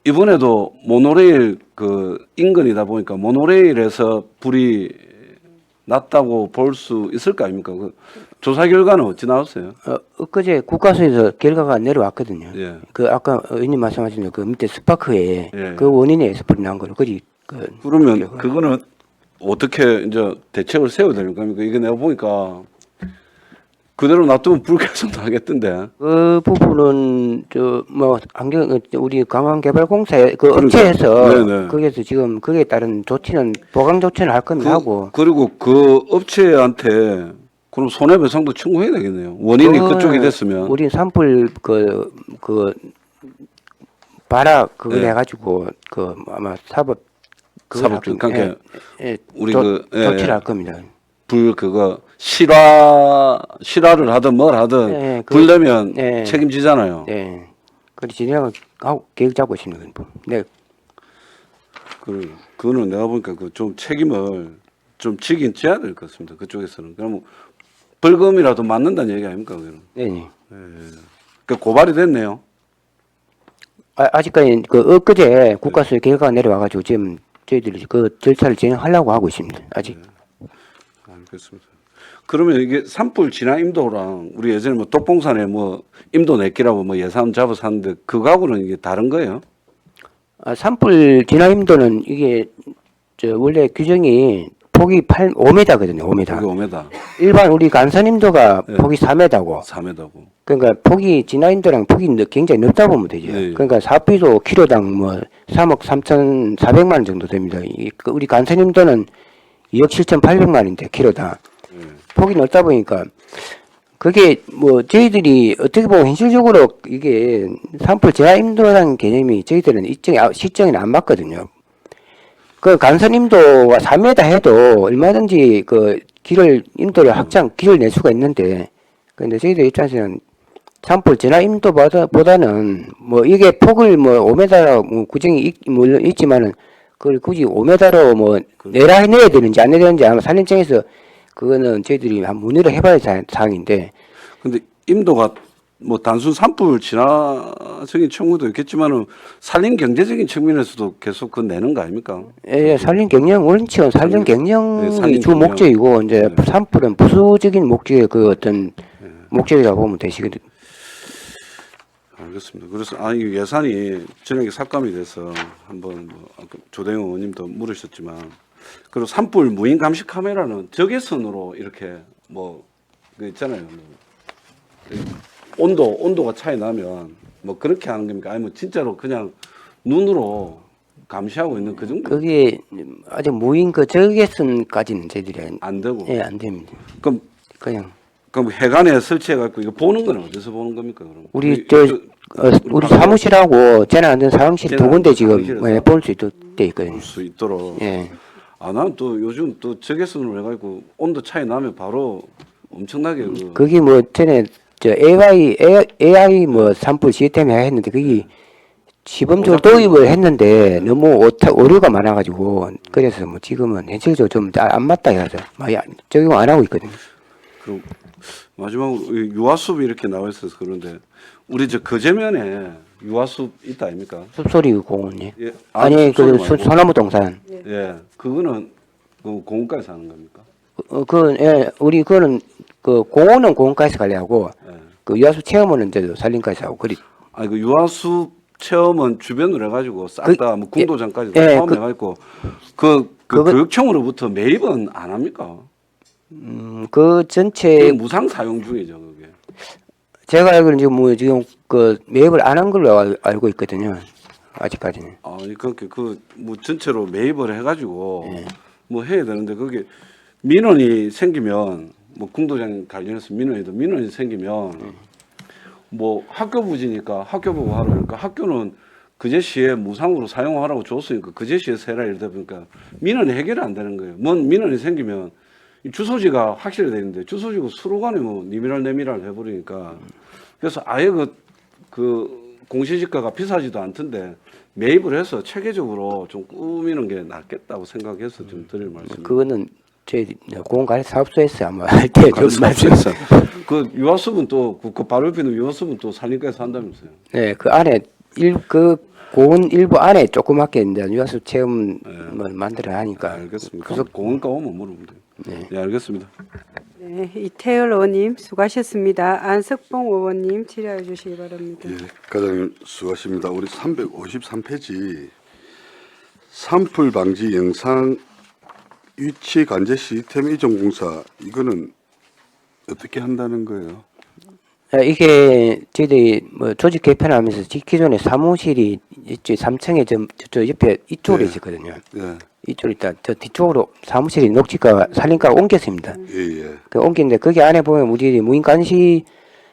이번에도 모노레일 그 인근이다 보니까 모노레일에서 불이 났다고 볼 수 있을 거 아닙니까? 그 조사 결과는 어찌 나왔어요? 엊그제 국가서에서 결과가 내려왔거든요. 예. 그 아까 의원님 말씀하신 대로 그 밑에 스파크에 예. 그 원인에서 불이 난 거로 그지. 그러면 그거는 어떻게 이제 대책을 세워야 되는 겁니까? 이게 내가 보니까 그대로 놔두면 불 계속 나겠던데. 그 부분은 저 뭐 환경 우리 강원개발공사 그 그러니까. 업체에서 네네. 거기에서 지금 거기에 따른 조치는 보강 조치는 할 겁니다 하고 그리고 그 업체한테 그럼 손해배상도 청구해야 되겠네요. 원인이 그쪽이 됐으면. 우리 산불 그 발화 그걸 네. 해가지고 그 아마 사법 그걸 할 사법적 겁니다. 관계 예, 우리 조치를 할 겁니다. 불 그거 실화를 하든 뭘 하든 네, 불 내면 네. 책임지잖아요. 네. 그래 진행하고 계획 잡고 있습니다. 네. 그거는 내가 보니까 그 좀 책임을 좀 지긴 져야 될 것 같습니다. 그쪽에서는. 그러면 벌금이라도 맞는다는 얘기 아닙니까? 그거는. 네. 그 고발이 됐네요. 아직까지 그 엊그제 국가수의 결과가 내려와가지고 지금 저희들이 그 절차를 진행하려고 하고 있습니다. 아직. 알겠습니다. 그러면 이게 산불 진화 임도랑 우리 예전에 뭐 독봉산에 뭐 임도 내기라고 뭐 예산 잡아서 하는데 그거하고는 이게 다른 거예요? 산불 진화임도는 이게 저 원래 규정이 폭이 5m거든요. 5m. 그게 5m, 일반 우리 간선임도가 네. 폭이 4m고 4m고. 그러니까 폭이 진화임도랑 폭이 굉장히 넓다 보면 되죠. 네. 그러니까 사비도 키로당 뭐 3억 3,400만 원 정도 됩니다. 우리 간선임도는 2억 7,800만 원인데 키로당 폭이 넓다 보니까 그게 뭐 저희들이 어떻게 보면 현실적으로 이게 산불 진화임도라는 개념이 저희들은 시정에 안 맞거든요. 그 간선임도가 3m 해도 얼마든지 그 임도를 길을 낼 수가 있는데 근데 저희들 입장에서는 산불 진화임도보다는 뭐 이게 폭을 뭐 5m 뭐 구정이 물론 있지만은 그걸 굳이 5m로 뭐 내야 되는지 안 내야 되는지 아마 산림청에서 그거는 저희들이 한 문의를 해봐야 할 사항인데 근데 임도가 뭐 단순 산불 진화적인 청구도 있겠지만은 산림 경제적인 측면에서도 계속 그 내는 거 아닙니까? 예, 산림 경영 원칙은 산림 경영이 산림 주 경영. 목적이고 이제 산불은 부수적인 목적의 그 어떤 목적이라고 보면 되시거든요. 알겠습니다. 그래서 이 예산이 저녁에 삭감이 돼서 한번 뭐 아까 조대영 의원님도 물으셨지만 그리고 산불 무인 감시 카메라는 적외선으로 이렇게 뭐 그 있잖아요. 뭐 온도가 차이 나면 뭐 그렇게 하는 겁니까? 아니면 진짜로 그냥 눈으로 감시하고 있는 그 정도? 그게 아직 무인 그 적외선까지는 저희들이 안 되고. 예, 안 됩니다. 그럼 그냥 해관에 설치해 갖고 이거 보는 건 어디서 보는 겁니까? 그럼 우리 사무실하고 재난 안전 상황실 두 재난 군데 안전 지금 상황실에서 볼 수 돼 있거든요. 볼 수 있도록. 예. 난 또 요즘 또 적외선으로 해가지고 온도 차이 나면 바로 엄청나게 그게 뭐 전에 저 AI 뭐 산불 시스템 해 했는데 그게 시범적으로 도입을 했는데 너무 오류가 많아가지고 그래서 뭐 지금은 현실적으로 좀 안 맞다 해서 많이 적용 안 하고 있거든요. 그럼 마지막으로 이 유아숲이 이렇게 나와 있어서 그런데 우리 저 거제면에 유아숲 있다 아닙니까? 숲소리 공원이 예. 아니 그 숲소리 말고. 소나무 동산 예, 그거는 그 공원가에서 하는 겁니까? 우리 그거는 그 공원은 공원가에서 관리하고 예. 그 유아숲 체험은 이제 산림가에서 하고 그리 아니 그 유아숲 체험은 주변으로 해가지고 싹 다 뭐 궁도장까지 다 예, 포함해가지고 그 교육청으로부터 매입은 안 합니까? 그 전체 그 무상 사용 중이죠 그게. 제가 알기로는 지금 그 매입을 안 한 걸로 알고 있거든요. 아직까지는. 그러니까 뭐 전체로 매입을 해가지고 예. 뭐 해야 되는데 그게 민원이 생기면 뭐 궁도장 관련해서 민원이 생기면 뭐 학교 부지니까 학교 보고 하라 그러니까 학교는 그제시에 무상으로 사용하라고 줬으니까 그제시에서 해라 이러다 보니까 민원이 해결이 안 되는 거예요. 뭔 민원이 생기면 이 주소지가 확실히 되는데 주소지가 서로 간에 뭐 니미랄 내미랄 해버리니까 그래서 아예 그 공시지가가 비싸지도 않던데 매입을 해서 체계적으로 좀 꾸미는 게 낫겠다고 생각해서 좀 드릴 말씀입니다. 그거는 저희 공간 사업소에서 아마 할 때 좀 말씀. 말씀했어. 그 유아숲은 그 바로 옆에 있는 유아숲은 또 산림과에서 한다면서요. 네, 그 안에 그 고원 일부 안에 조그맣게 이제 유아숲 체험 뭐 만들어 하니까. 알겠습니다. 그래서 그래서 공원가 오면 물어보면 돼요. 네. 네, 알겠습니다. 네, 이태열 의원님 수고하셨습니다. 안석봉 의원님 질의해 주시기 바랍니다. 예, 과장님 수고하십니다. 우리 353페이지 산불 방지 영상 위치 관제 시스템 이전 공사 이거는 어떻게 한다는 거예요? 이게 저희들이 뭐 조직 개편하면서 기존에 사무실이 있죠. 3층에 저 옆에 이쪽으로 네. 있었거든요. 예, 이쪽으로 있다. 저 뒤쪽으로 사무실이 녹지가 산림가로 옮겼습니다. 예, 예. 그 옮긴데 거기 안에 보면 우리 무인관시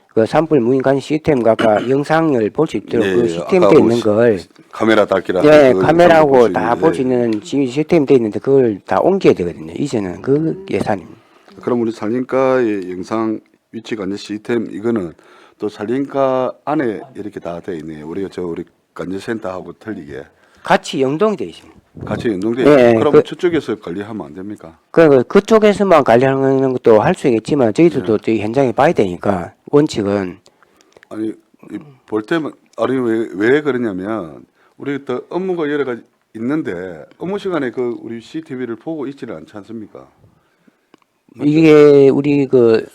그 산불 무인관시 시스템과 아까 영상을 볼 수 있도록 예, 그 예. 시스템 아까 돼 뭐 있는 걸 카메라 닦기라. 예, 그거 카메라하고 볼수 다 볼 수 있는데. 있는 시스템 돼 있는데 그걸 다 옮겨야 되거든요. 이제는 그 예산입니다. 그럼 우리 산림가의 영상 위치 관제 시스템 이거는 또 산림가 안에 이렇게 다 돼 있네요. 우리 관제센터하고 틀리게 같이 연동이 돼 있습니다. 같이 연동돼. 예, 있고. 그럼 그- 저쪽에서 관리하면 안 됩니까? 그쪽에서만 관리하는 것도 할 수 있겠지만 저희들도 저희 현장에 봐야 되니까 원칙은 아니 볼 때면 아니 왜 그러냐면 우리 또 업무가 여러 가지 있는데 업무 시간에 그 우리 CCTV를 보고 있지는 않지 않습니까? 이게 우리 그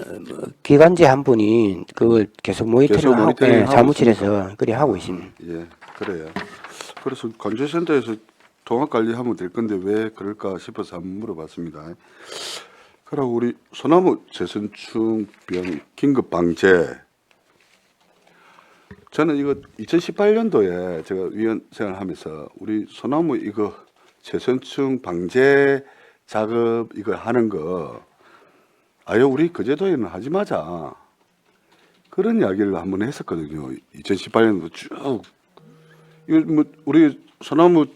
기관제 한 분이 그걸 계속 모니터링 하고 모니터링 하고 사무실에서 그리 하고 있습니다. 예, 그래요. 그래서 관제센터에서 통합 관리하면 될 건데 왜 그럴까 싶어서 한번 물어봤습니다. 그리고 우리 소나무 재선충 병 긴급 방제. 저는 이거 2018년도에 제가 위원 생활하면서 우리 소나무 이거 재선충 방제 작업 이거 하는 거 아예 우리 거제도에는 하지 마자. 그런 이야기를 한번 했었거든요. 2018년도 쭉. 이거 뭐 우리 소나무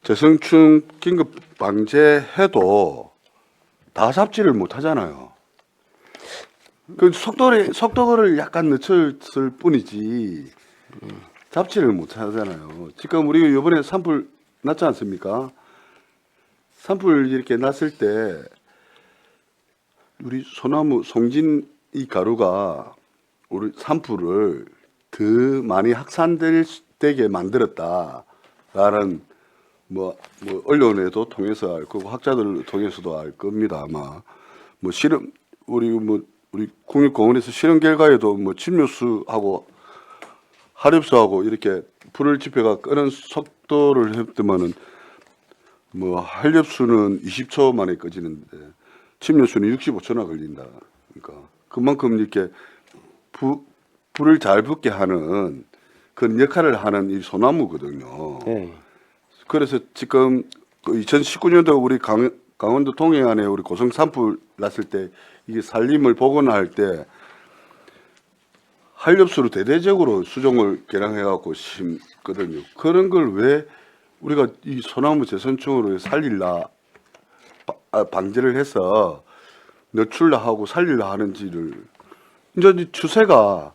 재성충 긴급 방제해도 다 잡지를 못 하잖아요. 그 속도를 약간 늦췄을 뿐이지 잡지를 못 하잖아요. 지금 우리 이번에 산불 났지 않습니까? 산불 이렇게 났을 때 우리 소나무 송진 이 가루가 우리 산불을 더 많이 확산되게 만들었다라는 뭐 언론에도 통해서 알 거고 학자들 통해서도 알 겁니다. 아마 뭐 실험 우리 국립공원에서 실험 결과에도 뭐 침묘수하고 하렵수하고 이렇게 불을 지펴가 끄는 속도를 했더만은 뭐 하렵수는 20초 만에 꺼지는데 침묘수는 65초나 걸린다. 그러니까 그만큼 이렇게 불을 잘 붙게 하는 그런 역할을 하는 이 소나무거든요. 네. 그래서 지금 그 2019년도 우리 강원도 동해안에 우리 고성 산불 났을 때 이게 산림을 복원할 때 한렵수로 대대적으로 수종을 개량해갖고 심거든요. 그런 걸 왜 우리가 이 소나무 재선충으로 살릴라 방제를 해서 너출라 하고 살릴라 하는지를 이제 이 추세가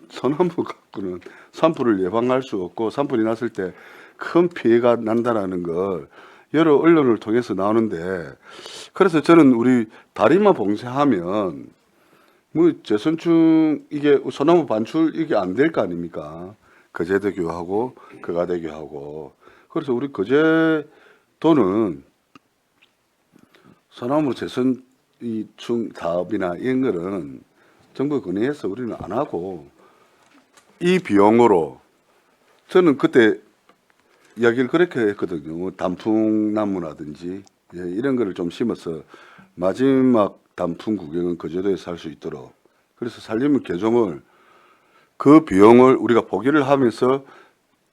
소나무 갖고는 산불을 예방할 수 없고 산불이 났을 때 큰 피해가 난다라는 걸 여러 언론을 통해서 나오는데 그래서 저는 우리 다리만 봉쇄하면 뭐 재선충 이게 소나무 반출 이게 안 될 거 아닙니까? 거제대교하고 거가대교하고 그래서 우리 거제도는 소나무 재선충 사업이나 이런 거는 정부 건의해서 우리는 안 하고 이 비용으로 저는 그때 이야기를 그렇게 했거든요. 뭐 단풍나무라든지 이런 거를 좀 심어서 마지막 단풍 구경은 거제도에서 할 수 있도록 그래서 산림 개종을 그 비용을 우리가 포기를 하면서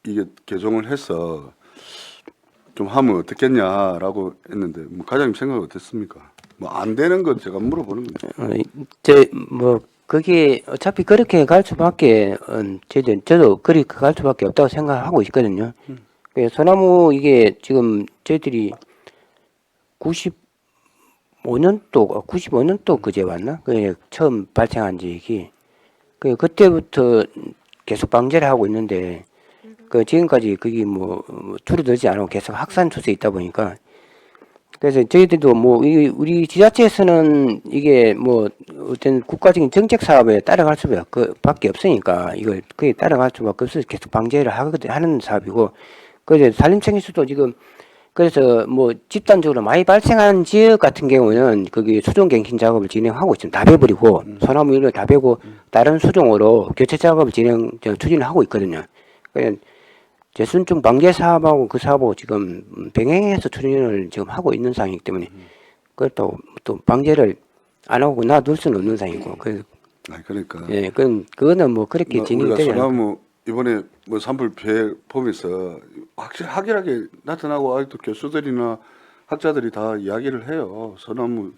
이게 개종을 해서 좀 하면 어떻겠냐라고 했는데 뭐 과장님 생각 어땠습니까? 뭐 안 되는 건 제가 물어보는 거예요. 뭐 그게 어차피 그렇게 갈 수밖에 저도 그렇게 갈 수밖에 없다고 생각하고 있거든요. 그 소나무 이게 지금 저희들이 95년도 그제 왔나? 그 처음 발생한 지기 그때부터 계속 방제를 하고 있는데 그 지금까지 그게 뭐 줄어들지 않고 계속 확산 추세에 있다 보니까 그래서 저희들도 뭐 우리 지자체에서는 이게 뭐 어떤 국가적인 정책 사업에 따라갈 수밖에 없으니까 이걸 그에 따라갈 수밖에 없어서 계속 방제를 하는 사업이고, 그래서 산림청에서도 지금 그래서 뭐 집단적으로 많이 발생한 지역 같은 경우는 거기 수종갱신 작업을 진행하고 있습니다. 다 베버리고 소나무 이런 다 베고 다른 수종으로 교체 작업을 추진하고 있거든요. 그래서 재순충 방제 사업하고 그 사업하고 지금 병행해서 추진을 지금 하고 있는 상황이기 때문에 그것도 또 방제를 안 하고 놔둘 수는 없는 상황이고, 그래서 아니, 그러니까 예, 그거는 뭐 그렇게 우리가 진행되지 않고. 소나무 이번에 뭐 산불 피해 보면서 확실하게 나타나고 아직도 교수들이나 학자들이 다 이야기를 해요. 소나무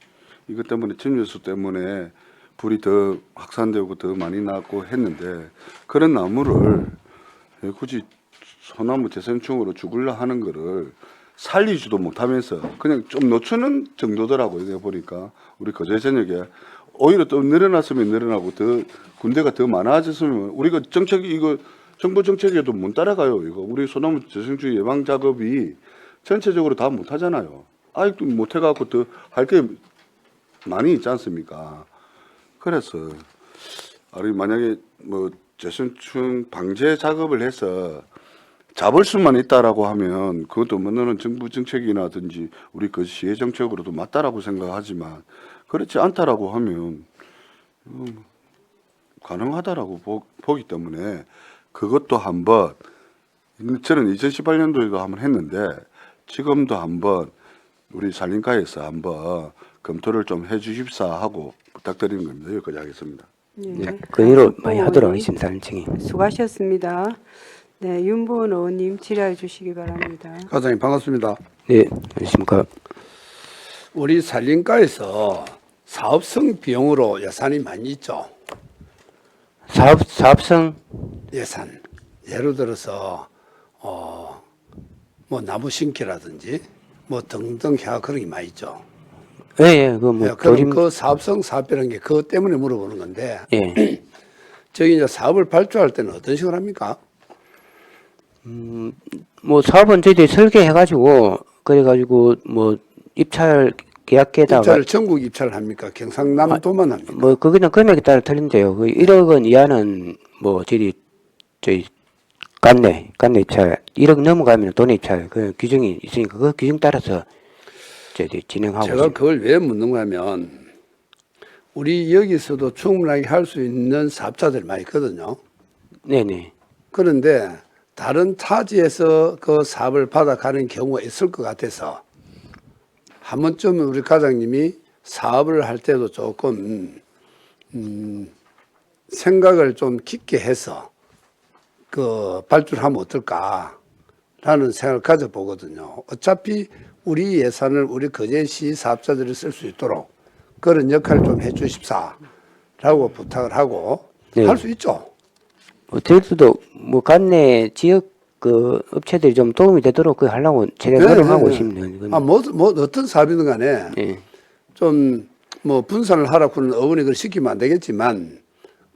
이것 때문에 침류수 때문에 불이 더 확산되고 더 많이 났고 했는데, 그런 나무를 굳이 소나무 재생충으로 죽으려 하는 거를 살리지도 못하면서 그냥 좀 늦추는 정도더라고요. 내가 보니까 우리 거제 전역에 오히려 또 늘어났으면 늘어나고 더 군대가 더 많아졌으면 우리가 정책이 이거 정부 정책에도 못 따라가요. 이거 우리 소나무 재생충 예방 작업이 전체적으로 다 못하잖아요. 아직도 못해갖고 더 할 게 많이 있지 않습니까? 그래서 아니 만약에 뭐 재생충 방제 작업을 해서 잡을 수만 있다라고 하면 그것도 뭐는 정부 정책이라든지 우리 그 시의 정책으로도 맞다라고 생각하지만, 그렇지 않다라고 하면 가능하다라고 보기 때문에 그것도 한번 저는 2018년도에도 한번 했는데 지금도 한번 우리 산림과에서 한번 검토를 좀 해주십사 하고 부탁드리는 겁니다. 여기까지 하겠습니다. 네. 건의로 많이 하도록 하겠습니다. 산림청이. 수고하셨습니다. 네, 윤보은 의원님 질의해 주시기 바랍니다. 과장님 반갑습니다. 네, 안녕하십니까. 우리 산림과에서 사업성 비용으로 예산이 많이 있죠. 사업성 예산. 예를 들어서 뭐 나무 심기라든지 뭐 등등 해가 그런 게 많이 있죠. 예, 예, 그뭐 그럼 그 사업성 사업이라는 게 그것 때문에 물어보는 건데 예. 저기 이제 사업을 발주할 때는 어떤 식으로 합니까? 뭐 사업은 저희들이 설계해가지고 그래가지고 뭐 입찰 계약에다가 입찰을 전국 입찰을 합니까? 경상남도만 합니까? 뭐 그거는 금액에 따라 틀린데요. 그 1억 원 이하는 뭐 저희 관내 입찰 1억 넘어가면 돈 입찰 그 규정이 있으니까 그 규정 따라서 저희들이 진행하고 제가 있습니다. 그걸 왜 묻는 거냐면 우리 여기서도 충분하게 할 수 있는 사업자들이 많이 있거든요. 네네. 그런데 다른 타지에서 그 사업을 받아가는 경우가 있을 것 같아서 한 번쯤 우리 과장님이 사업을 할 때도 조금 생각을 좀 깊게 해서 그 발주를 하면 어떨까라는 생각을 가져보거든요. 어차피 우리 예산을 우리 거제시 사업자들이 쓸 수 있도록 그런 역할을 좀 해주십사라고 부탁을 하고 네. 할 수 있죠. 저희들도 뭐 관내 지역 그 업체들이 좀 도움이 되도록 그 하려고 최대한 노력하고 있습니다. 이건. 뭐 어떤 사업이든 간에 예. 좀 뭐 분산을 하라고는 어머니 그걸 시키면 안 되겠지만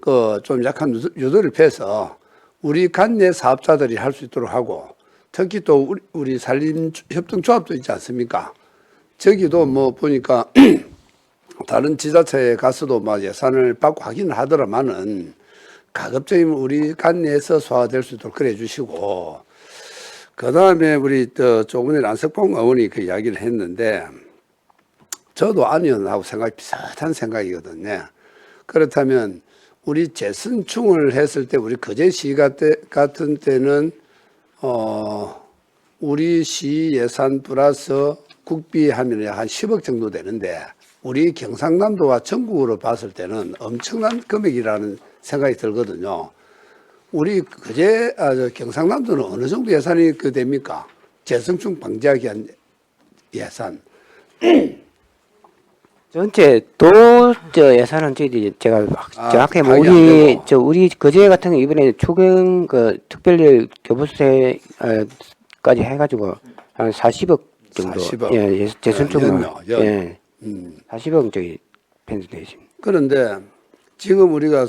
그 좀 약한 유도를 펴서 우리 관내 사업자들이 할 수 있도록 하고 특히 또 우리 산림협동조합도 있지 않습니까? 저기도 뭐 보니까 다른 지자체에 가서도 막 예산을 받고 하기는 하더라마는 가급적이면 우리 관내에서 소화될 수 있도록 그래 주시고, 그 다음에 우리 조금 전에 안석봉 의원이 그 이야기를 했는데 저도 안의원하고 생각이 비슷한 생각이거든요. 그렇다면 우리 재선충을 했을 때 우리 거제시 같은 때는 우리 시 예산 플러스 국비 하면 한 10억 정도 되는데 우리 경상남도와 전국으로 봤을 때는 엄청난 금액이라는 생각이 들거든요. 우리 경상남도는 어느 정도 예산이 됩니까? 재성충 방지하기 위한 예산. 전체 예산은 저희들이 제가 정확히 뭐 파악이 안 되고. 우리 거제 같은 경우 이번에 초경 그 특별일 교부세까지 해가지고 한 40억 정도 40억. 예, 재선충으로 연. 예, 40억 저기 편성되어 있습니다. 그런데 지금 우리가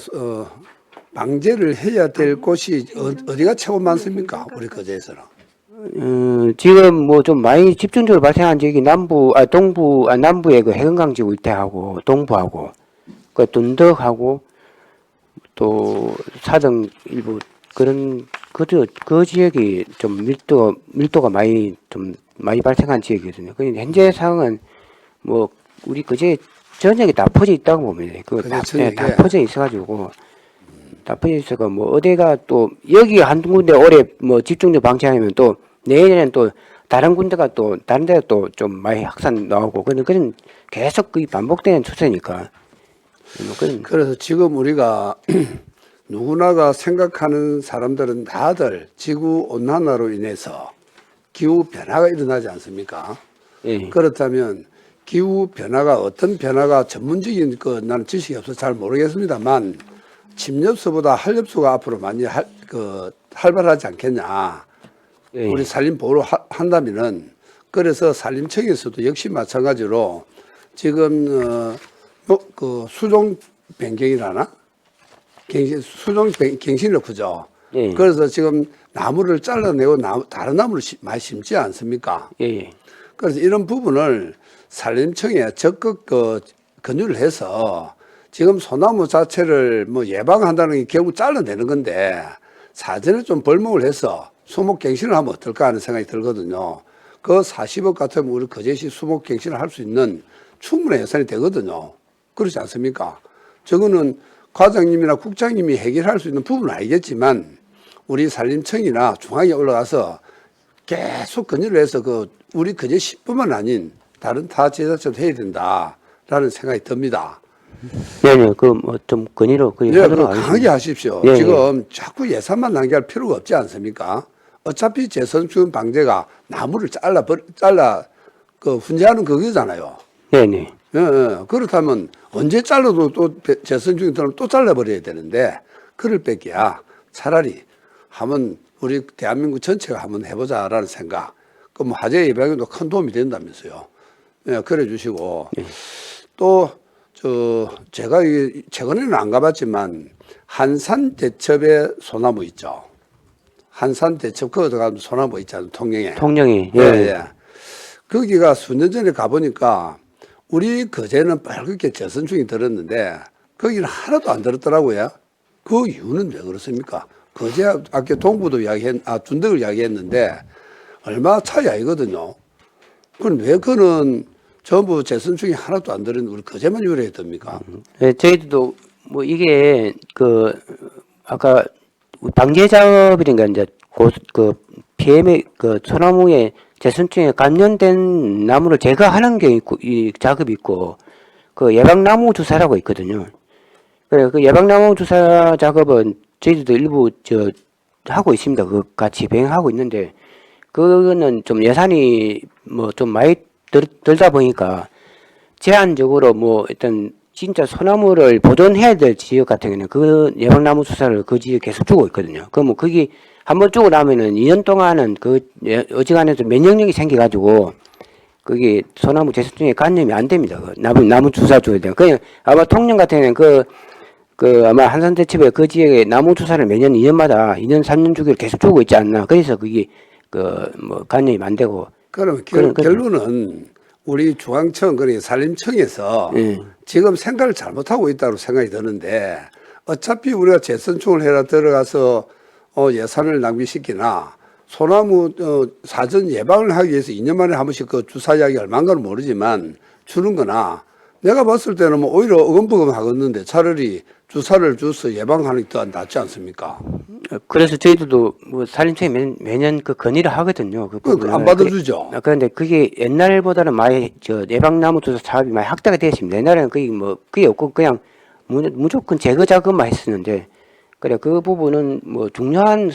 방제를 해야 될 곳이 어디가 최고 많습니까? 우리 거제에서는. 지금 뭐 좀 많이 집중적으로 발생한 지역이 남부의 그 해금강지구 일대하고 동부하고 그 둔덕하고 또 사등 일부 그런 그 지역이 좀 밀도가 많이 발생한 지역이거든요. 그 현재 상황은 뭐 우리 그제 전역에 다 퍼져 있다고 봅니다. 다 퍼져 있어가지고 다 퍼져 있어가 뭐 어디가 또 여기 한두 군데 올해 뭐 집중적 방치하면 또 내년에는 또 다른 군데가 또 다른 데가 또 좀 많이 확산 나오고 그런 계속 그 반복되는 추세니까. 그래서 지금 우리가 누구나가 생각하는 사람들은 다들 지구 온난화로 인해서 기후 변화가 일어나지 않습니까? 예. 그렇다면 기후 변화가 어떤 변화가 전문적인 나는 지식이 없어서 잘 모르겠습니다만 침엽수보다 한엽수가 앞으로 많이 활발하지 않겠냐. 예. 우리 산림 보호를 한다면은 그래서 산림청에서도 역시 마찬가지로 지금 그 수종 변경이라나 수종 갱신을 그죠. 예. 그래서 지금 나무를 잘라내고 다른 나무를 많이 심지 않습니까? 예. 그래서 이런 부분을 산림청에 적극 권유를 해서 지금 소나무 자체를 뭐 예방한다는 게 결국 잘라내는 건데 사전에 좀 벌목을 해서 수목갱신을 하면 어떨까 하는 생각이 들거든요. 그 40억 같으면 우리 거제시 수목갱신을 할 수 있는 충분한 예산이 되거든요. 그렇지 않습니까? 저거는 과장님이나 국장님이 해결할 수 있는 부분은 알겠지만 우리 산림청이나 중앙에 올라가서 계속 권유를 해서 우리 거제시뿐만 아닌 다른 타 지자체도 해야 된다라는 생각이 듭니다. 네네, 좀 건의로 하도록 강하게 하겠습니다. 하십시오. 예, 지금 자꾸 예산만 낭비할 필요가 없지 않습니까? 어차피 재선충 방제가 나무를 잘라 훈제하는 그거잖아요. 네네. 그렇다면 언제 잘라도 또 재선충이 들어오면 또 잘라버려야 되는데 그럴 뺏기야 차라리 한번 우리 대한민국 전체가 한번 해보자라는 생각. 그 뭐 화재 예방에도 큰 도움이 된다면서요. 그래 주시고 또 제가 최근에는 안 가봤지만 한산 대첩의 소나무 있죠. 한산 대첩 그거 들어가면 소나무 있잖아요. 통영에. 예. 거기가 수년 전에 가보니까 우리 거제는 빨갛게 재선충이 들었는데 거기는 하나도 안 들었더라고요. 그 이유는 왜 그렇습니까? 거제 아까 동부도 둔덕을 이야기했는데 얼마 차이 아니거든요. 그럼 왜 그는 전부 재선충이 하나도 안 들은 우리 거제만 유래했답니까? 네, 저희들도 뭐 이게 아까 방제 작업이니까 이제 PM의 소나무에 재선충에 감염된 나무를 제거하는 게 있고 이 작업이 있고 예방나무 주사라고 있거든요. 그래 그 예방나무 주사 작업은 저희들도 일부 하고 있습니다. 같이 병행하고 있는데 그거는 좀 예산이 뭐 좀 많이 들다 보니까 제한적으로 뭐 일단 진짜 소나무를 보존해야 될 지역 같은 경우는 그 예방나무 주사를 그 지역에 계속 주고 있거든요. 그러면 거기 한번 주고 나면은 2년 동안은 어지간해서 면역력이 생겨가지고 거기 소나무 재선충에 감염이 안 됩니다. 나무 주사 줘야 돼요. 그냥 아마 통영 같은 경우는 아마 한산대첩에 그 지역에 나무 주사를 매년 2년마다 2년 3년 주기로 계속 주고 있지 않나. 그래서 그게 뭐 감염이 안 되고. 그럼 결론은 우리 중앙청 그러니까 산림청에서 지금 생각을 잘못하고 있다고 생각이 드는데 어차피 우리가 재선충을 해라 들어가서 예산을 낭비시키나 소나무 사전 예방을 하기 위해서 2년 만에 한 번씩 주사 약이 얼마인가는 모르지만 주는 거나 내가 봤을 때는 뭐 오히려 어금부금 하겠는데 차라리 주사를 줘서 예방하는 게 더 낫지 않습니까? 그래서 저희들도 뭐 산림청에 매년 건의를 하거든요. 안 받아주죠. 그런데 그게 옛날보다는 많이 예방나무 주사 사업이 많이 확대가 되었습니다. 옛날에는 그게 없고 그냥 무조건 제거 작업만 했었는데 그래 그 부분은 뭐 중요한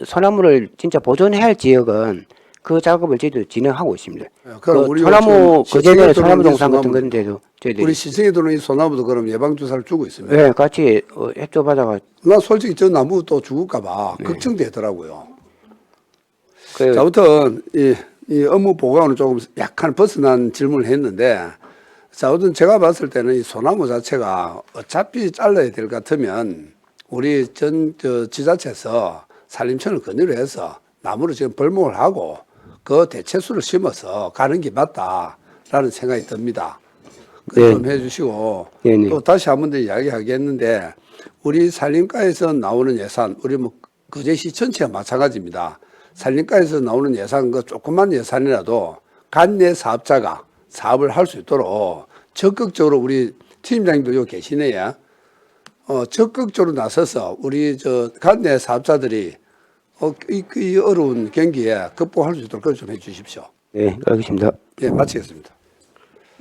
소나무를 진짜 보존해야 할 지역은 그 작업을 저희도 진행하고 있습니다. 그럼 우리 소나무 그전에 시청에 소나무 동산 들어오는 같은 건데도 저희들이 우리 시청에 들어오는 이 소나무도 그럼 예방 주사를 주고 있습니다. 네, 같이 협조 받아가. 나 솔직히 저 나무 또 죽을까봐 걱정되더라고요. 그 자, 아무튼 이 업무 보고는 조금 약간 벗어난 질문을 했는데, 자, 아무튼 제가 봤을 때는 이 소나무 자체가 어차피 잘라야 될 것 같으면 우리 지자체에서 산림청을 권유를 해서 나무를 지금 벌목을 하고 그 대체수를 심어서 가는 게 맞다라는 생각이 듭니다. 네. 좀 해주시고 네네. 또 다시 한 번 더 이야기하겠는데 우리 산림과에서 나오는 예산 우리 뭐 거제시 전체가 마찬가지입니다. 산림과에서 나오는 예산 그 조그만 예산이라도 간내 사업자가 사업을 할 수 있도록 적극적으로 우리 팀장님도 여기 계시네요. 적극적으로 나서서 우리 저 간내 사업자들이 이 어려운 경기에 극복할 수 있도록 그걸 좀 해주십시오. 네, 알겠습니다. 예, 마치겠습니다.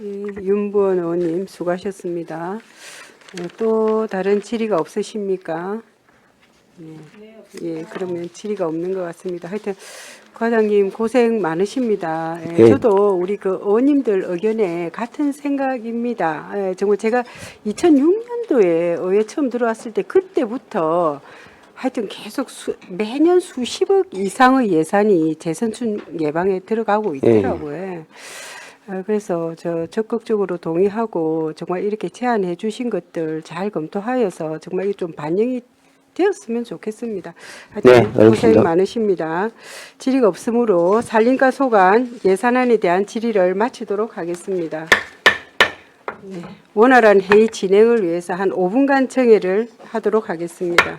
예, 윤부원 의원님 수고하셨습니다. 또 다른 질의가 없으십니까? 예, 그러면 질의가 없는 것 같습니다. 하여튼 과장님 고생 많으십니다. 예, 예. 저도 우리 그 의원님들 의견에 같은 생각입니다. 예, 정말 제가 2006년도에 의회 처음 들어왔을 때 그때부터 하여튼 계속 매년 수십억 이상의 예산이 재선출 예방에 들어가고 있더라고요. 예. 그래서 저 적극적으로 동의하고 정말 이렇게 제안해 주신 것들 잘 검토하여서 정말 좀 반영이 되었으면 좋겠습니다. 하여튼 네, 고생 알겠습니다. 많으십니다. 질의가 없으므로 산림과 소관 예산안에 대한 질의를 마치도록 하겠습니다. 네, 원활한 회의 진행을 위해서 한 5분간 정회를 하도록 하겠습니다.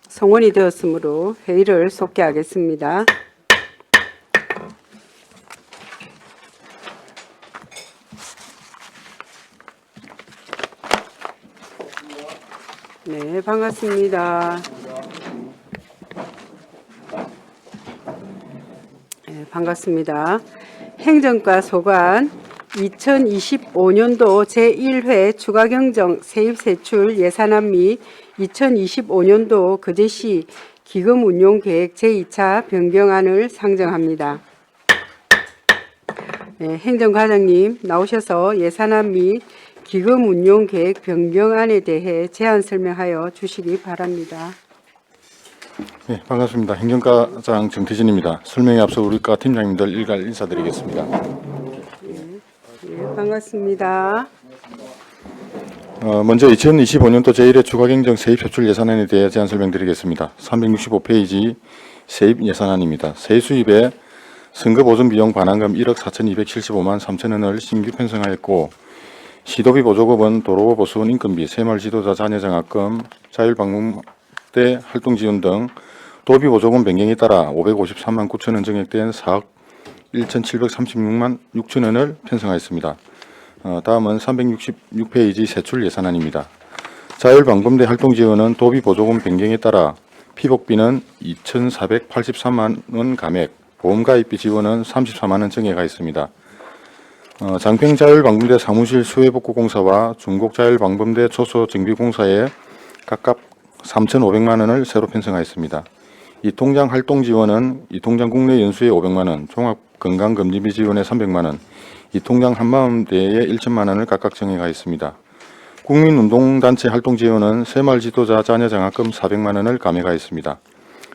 성원이 되었으므로 회의를 속개하겠습니다. 네, 반갑습니다. 네, 반갑습니다. 행정과 소관 2025년도 제1회 추가경정 세입세출 예산안 및 2025년도 거제시 기금운용계획 제2차 변경안을 상정합니다. 네, 행정과장님 나오셔서 예산안 및 기금운용계획 변경안에 대해 제안 설명하여 주시기 바랍니다. 네, 반갑습니다. 행정과장 정태진입니다. 설명에 앞서 우리 과 팀장님들 일괄 인사드리겠습니다. 네, 반갑습니다. 먼저 2025년도 제1회 추가경정 세입세출 예산안에 대해 제안 설명드리겠습니다. 365페이지 세입 예산안입니다. 세수입에 선거보존비용 반환금 1억 4,275만 3천 원을 신규 편성하였고 시도비 보조금은 도로 보수원 인건비, 새마을 지도자 자녀장학금, 자율방문대 활동지원 등 도비 보조금 변경에 따라 553만 9천 원 증액된 4억 1,736만 6천 원을 편성하였습니다. 다음은 366페이지 세출 예산안입니다. 자율방범대 활동지원은 도비 보조금 변경에 따라 피복비는 2,483만 원 감액, 보험가입비 지원은 34만 원 증액가 있습니다. 장평자율방범대 사무실 수해복구공사와 중곡자율방범대 초소정비공사에 각각 3,500만 원을 새로 편성하였습니다. 이통장 활동지원은 이통장 국내 연수에 500만 원, 종합건강검진비 지원에 300만 원, 이통장 한마음대에 1천만 원을 각각 정해가있습니다. 국민운동단체 활동지원은 새마을 지도자 자녀장학금 400만 원을 감액하였습니다.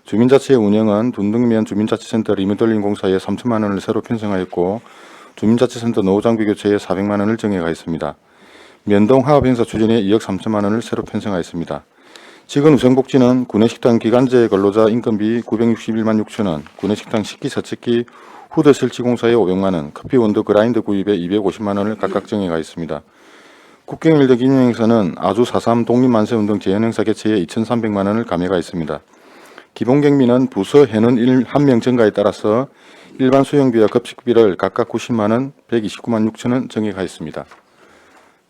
주민자치 운영은 둔등면 주민자치센터 리모델링 공사에 3천만 원을 새로 편성하였고 주민자치센터 노후장비 교체에 400만 원을 정해가있습니다. 면동화합행사 추진에 2억 3천만 원을 새로 편성하였습니다. 직원우생복지는 구내식당 기간제 근로자 인건비 961만 6천 원, 구내식당 식기세척기 후드설치공사에 500만 원, 커피원두 그라인더 구입에 250만 원을 각각 정해가 있습니다. 국경일대 기념행사는 아주 4.3 독립만세운동 재현행사 개최에 2,300만 원을 감해가 있습니다. 기본경비는 부서 해는 1명 증가에 따라서 일반 수용비와 급식비를 각각 90만 원, 129만 6천 원 정해가 있습니다.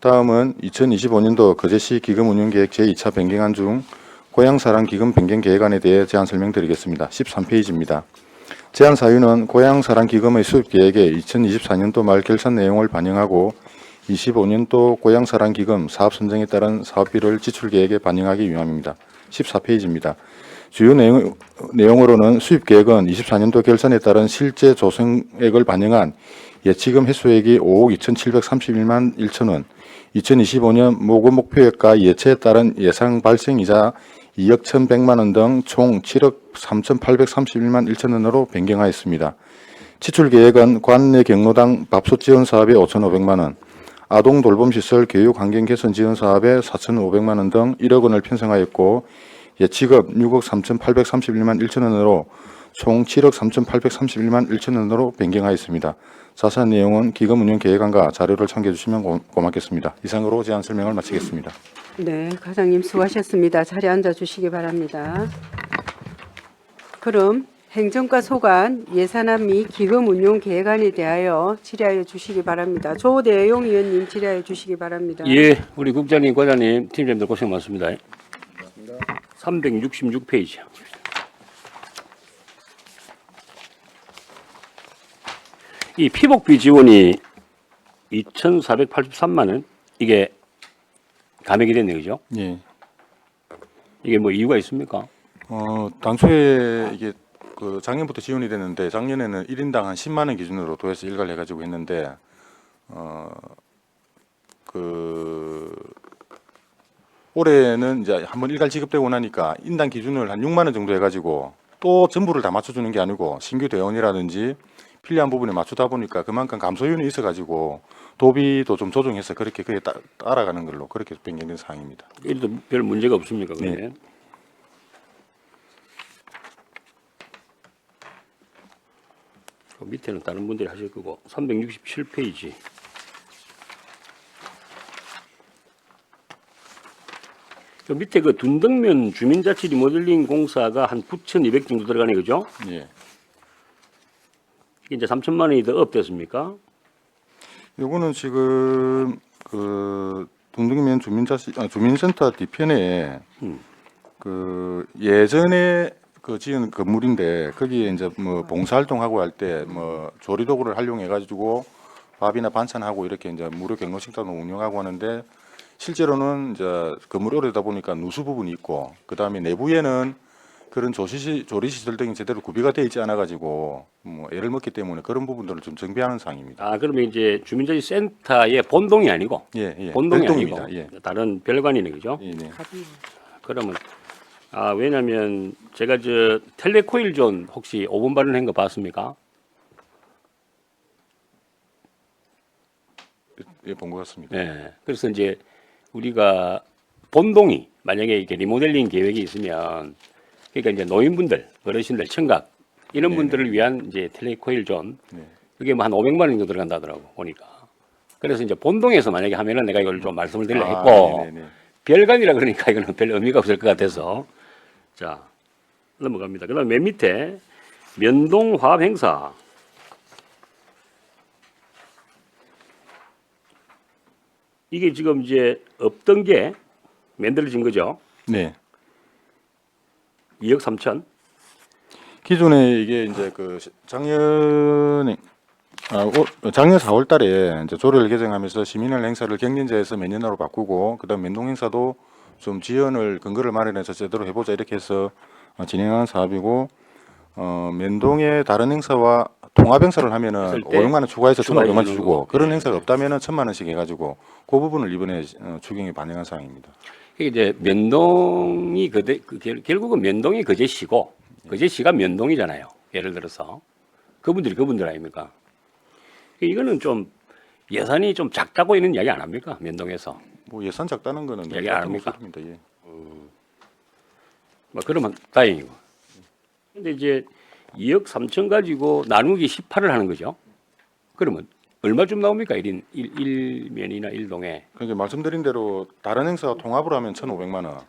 다음은 2025년도 거제시 기금운용계획 제2차 변경안 중 고향사랑 기금 변경 계획안에 대해 제안 설명드리겠습니다. 13페이지입니다. 제안 사유는 고향사랑 기금의 수입 계획에 2024년도 말 결산 내용을 반영하고 25년도 고향사랑 기금 사업 선정에 따른 사업비를 지출 계획에 반영하기 위함입니다. 14페이지입니다. 주요 내용으로는 수입 계획은 24년도 결산에 따른 실제 조성액을 반영한 예치금 횟수액이 5억 2,731만 1천 원, 2025년 모금 목표액과 예체에 따른 예상 발생이자 2억 1,100만 원 등 총 7억 3,831만 1천 원으로 변경하였습니다. 지출 계획은 관내 경로당 밥솥 지원 사업에 5,500만 원, 아동 돌봄시설 교육 환경 개선 지원 사업에 4,500만 원 등 1억 원을 편성하였고 예치급 6억 3,831만 1천 원으로 총 7억 3,831만 1천 원으로 변경하였습니다. 자세한 내용은 기금운용계획안과 자료를 참고해 주시면 고맙겠습니다. 이상으로 제안 설명을 마치겠습니다. 네, 과장님 수고하셨습니다. 자리에 앉아주시기 바랍니다. 그럼 행정과 소관 예산안 및 기금운용계획안에 대하여 질의하여 주시기 바랍니다. 조대용 의원님 질의하여 주시기 바랍니다. 예, 우리 국장님, 과장님, 팀장님들 고생 많습니다. 366페이지. 이 피복비 지원이 2,483만 원 이게 감액이 됐네요, 그죠? 예. 이게 뭐 이유가 있습니까? 당초에 이게 그 작년부터 지원이 됐는데 작년에는 1인당 한 10만 원 기준으로 도에서 일괄 해가지고 했는데 올해는 이제 한번 일괄 지급되고 나니까 인당 기준을 한 6만 원 정도 해가지고 또 전부를 다 맞춰주는 게 아니고 신규 대원이라든지 필요한 부분에 맞추다 보니까 그만큼 감소율이 있어가지고 도비도 좀 조정해서 그렇게 그게 따라가는 걸로 그렇게 변경된 사항입니다. 이래도 별 문제가 없습니까? 그게? 네. 그 밑에는 다른 분들이 하실 거고 367페이지. 그 밑에 그 둔덕면 주민자치 리모델링 공사가 한 9,200 정도 들어가네, 그죠? 예. 이게 이제 3천만 원이 더 업됐습니까? 요거는 지금 그 동등면 주민센터 뒤편에 그 예전에 그 지은 건물인데 거기에 이제 뭐 봉사활동하고 할 때 뭐 조리도구를 활용해 가지고 밥이나 반찬하고 이렇게 이제 무료 경로식당도 운영하고 하는데 실제로는 이제 건물이 오래다 보니까 누수 부분이 있고 그 다음에 내부에는 그런 조리시설 등이 제대로 구비가 되어 있지 않아 가지고 뭐 애를 먹기 때문에 그런 부분들을 좀 정비하는 상황입니다. 아, 그러면 이제 주민자치 센터의 본동이 아니고 예. 본동이 별동입니다. 아니고 예. 다른 별관이네, 그죠? 예, 네. 그러면 왜냐면 제가 저 텔레코일 존 혹시 5분 발언한 거 봤습니까? 예, 본 것 같습니다. 네. 그래서 이제 우리가 본동이 만약에 이게 리모델링 계획이 있으면 그러니까 이제 노인분들, 어르신들, 청각 이런 분들을 위한 이제 텔레코일 존 그게 뭐 한 500만 원 정도 들어간다더라고 보니까. 그래서 이제 본동에서 만약에 하면은 내가 이걸 좀 말씀을 드리려 했고 별관이라 그러니까 이거는 별 의미가 없을 것 같아서 자 넘어갑니다. 그다음 맨 밑에 면동 화합 행사. 이게 지금 이제 없던 게 만들어진 거죠. 네. 2억 3천. 기존에 이게 이제 그 작년 4월달에 이제 조례를 개정하면서 시민의 행사를 경연제에서 매년으로 바꾸고 그다음 면동 행사도 좀 지연을 근거를 마련해서 제대로 해보자 이렇게 해서 진행하는 사업이고 면동의 다른 행사와 통합 행사를 하면은 500만 원 추가해서 1,500만 원 주고 그런 행사가 없다면은 1,000만 원씩 해가지고 그 부분을 이번에 추경에 반영한 사항입니다. 이게 이제 면동이 결국은 면동이 거제시고 거제시가 면동이잖아요. 예를 들어서 그분들 아닙니까? 이거는 좀 예산이 좀 작다고 있는 이야기 안 합니까? 면동에서 뭐 예산 작다는 거는 얘기 안 합니까? 예. 뭐 그러면 다행이고. 근데 이제 2억 3천 가지고 나누기 18을 하는 거죠. 그러면 얼마쯤 나옵니까? 1면이나 1동에. 그러니까 말씀드린 대로 다른 행사와 통합을 하면 1,500만 원.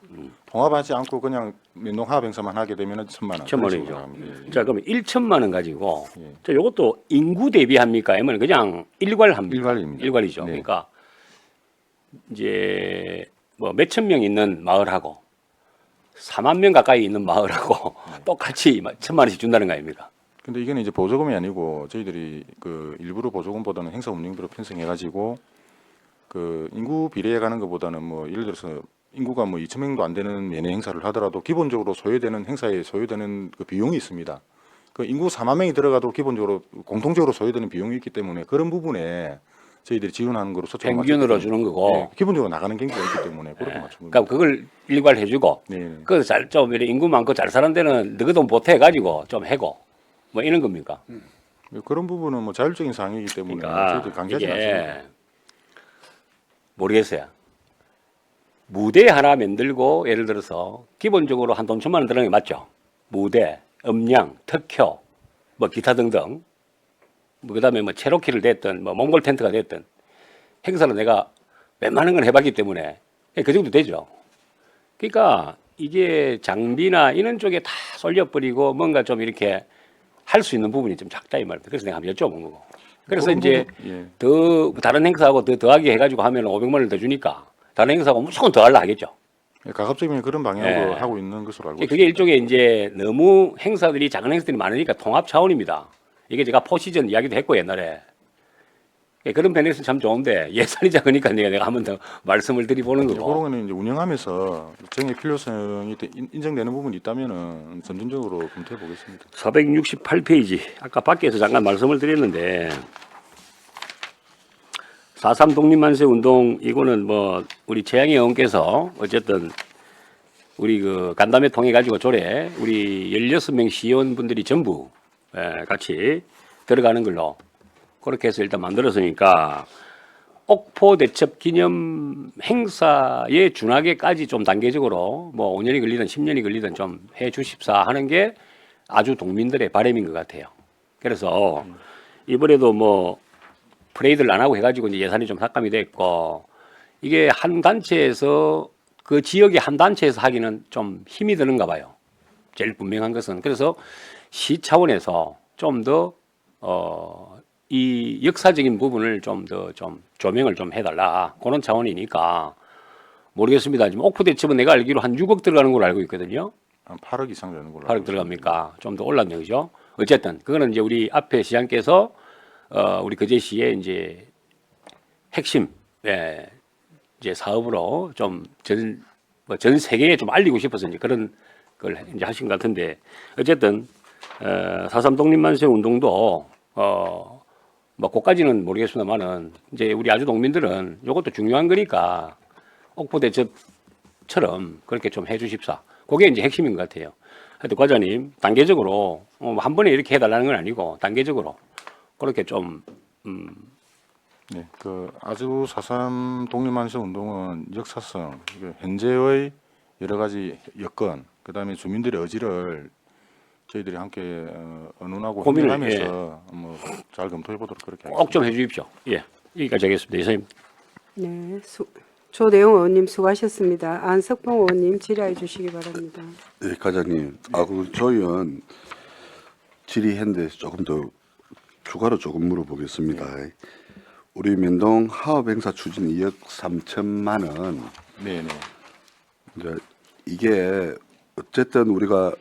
통합하지 않고 그냥 면동 화합 행사만 하게 되면 1,000만 원. 1,000만 원이죠. 자, 그러면 1,000만 원 가지고 자, 이것도 인구 대비합니까? 아니면 그냥 일괄합니까? 일괄입니다. 일괄이죠. 네. 그러니까 이제 뭐 몇천 명 있는 마을하고 4만 명 가까이 있는 마을하고 똑같이 1,000만 원씩 준다는 거 아닙니까? 근데 이게는 이제 보조금이 아니고 저희들이 그 일부러 보조금보다는 행사 운영비로 편성해 가지고 그 인구 비례해 가는 것보다는 뭐 예를 들어서 인구가 뭐 2,000명도 안 되는 연예 행사를 하더라도 기본적으로 소요되는 행사에 소요되는 그 비용이 있습니다. 그 인구 4만 명이 들어가도 기본적으로 공통적으로 소요되는 비용이 있기 때문에 그런 부분에 저희들이 지원하는 거로 초점을 평균으로 맞췄기 주는 때문에, 거고. 네, 기본적으로 나가는 경기가 있기 때문에 그렇게 맞춘 그러니까 겁니다. 그걸 일괄해주고 네. 그 좀 인구 많고 잘 사는 데는 너희 돈 보태가지고 좀 해고 뭐 이런 겁니까? 그런 부분은 뭐 자율적인 사항이기 때문에 그러니까 저희들이 강제하지 이게 않습니다. 모르겠어요. 무대 하나 만들고 예를 들어서 기본적으로 한 돈 1,000만 원 들어가는 게 맞죠? 무대, 음량, 특효, 뭐 기타 등등. 뭐 그다음에 뭐 체로키를 됐든 뭐 몽골 텐트가 됐든 행사는 내가 웬만한 건 해봤기 때문에 그 정도 되죠. 그러니까 이게 장비나 이런 쪽에 다 쏠려버리고 뭔가 좀 이렇게 할 수 있는 부분이 좀 작다 이 말입니다. 그래서 내가 한번 여쭤본 거고. 그래서 이제 예. 더 다른 행사하고 더 더하기 해가지고 하면 500만 원을 더 주니까 다른 행사하고 무조건 더 하려 하겠죠. 가급적이면 그런 방향으로 예. 하고 있는 것으로 알고 있습니다. 그게 일종의 이제 너무 행사들이 작은 행사들이 많으니까 통합 차원입니다. 이게 제가 포시전 이야기도 했고 옛날에 그런 편에서는 참 좋은데 예산이 작으니까 내가 한 번 더 말씀을 드리보는 거고. 그런 거는 이제 운영하면서 정의 필요성이 인정되는 부분이 있다면은 점진적으로 검토해 보겠습니다. 468페이지 아까 밖에서 잠깐 말씀을 드렸는데 4.3 독립만세 운동 이거는 뭐 우리 최양희 의원께서 어쨌든 우리 그 간담회 통해 가지고 조례 우리 16명 시의원분들이 전부 같이 들어가는 걸로 그렇게 해서 일단 만들었으니까 옥포 대첩 기념 행사에 준하게까지 좀 단계적으로 뭐 5년이 걸리든 10년이 걸리든 좀 해 주십사 하는 게 아주 동민들의 바람인 것 같아요. 그래서 이번에도 뭐 프레이드를 안 하고 해가지고 이제 예산이 좀 삭감이 됐고 이게 한 단체에서 그 지역의 한 단체에서 하기는 좀 힘이 드는가 봐요. 제일 분명한 것은. 그래서 시 차원에서 좀 더, 이 역사적인 부분을 좀 더 좀 조명을 좀 해달라. 그런 차원이니까 모르겠습니다. 지금 옥푸대첩은 내가 알기로 한 6억 들어가는 걸로 알고 있거든요. 한 8억 이상 되는 걸로 8억 알고 들어갑니까? 좀 더 올랐네, 그죠? 어쨌든, 그거는 이제 우리 앞에 시장께서, 우리 거제시의 이제 핵심, 예, 이제 사업으로 좀 전 세계에 좀 알리고 싶어서 이제 그런 걸 이제 하신 것 같은데, 어쨌든, 4.3 독립만세 운동도, 뭐, 그까지는 모르겠습니다만은, 이제 우리 아주 농민들은 이것도 중요한 거니까, 옥포대첩처럼 그렇게 좀 해주십사. 그게 이제 핵심인 것 같아요. 하여튼 과장님, 단계적으로, 한 번에 이렇게 해달라는 건 아니고, 단계적으로, 그렇게 좀, 네, 그 아주 4.3 독립만세 운동은 역사성, 현재의 여러 가지 여건, 그다음에 주민들의 의지를 저희들이 함께 의논하고 고민을, 협력하면서 뭐 잘 검토해 보도록 그렇게 하겠습니다. 꼭 좀 해주십시오. 예, 여기까지 하겠습니다. 이사님. 네, 조대용 의원님 수고하셨습니다. 안석봉 의원님 질의해 주시기 바랍니다. 네, 과장님. 그 저희는 질의했는데 조금 더 추가로 조금 물어보겠습니다. 우리 면동 하업 행사 추진 2억 3천만 원. 네, 네. 이제 이게 어쨌든 우리가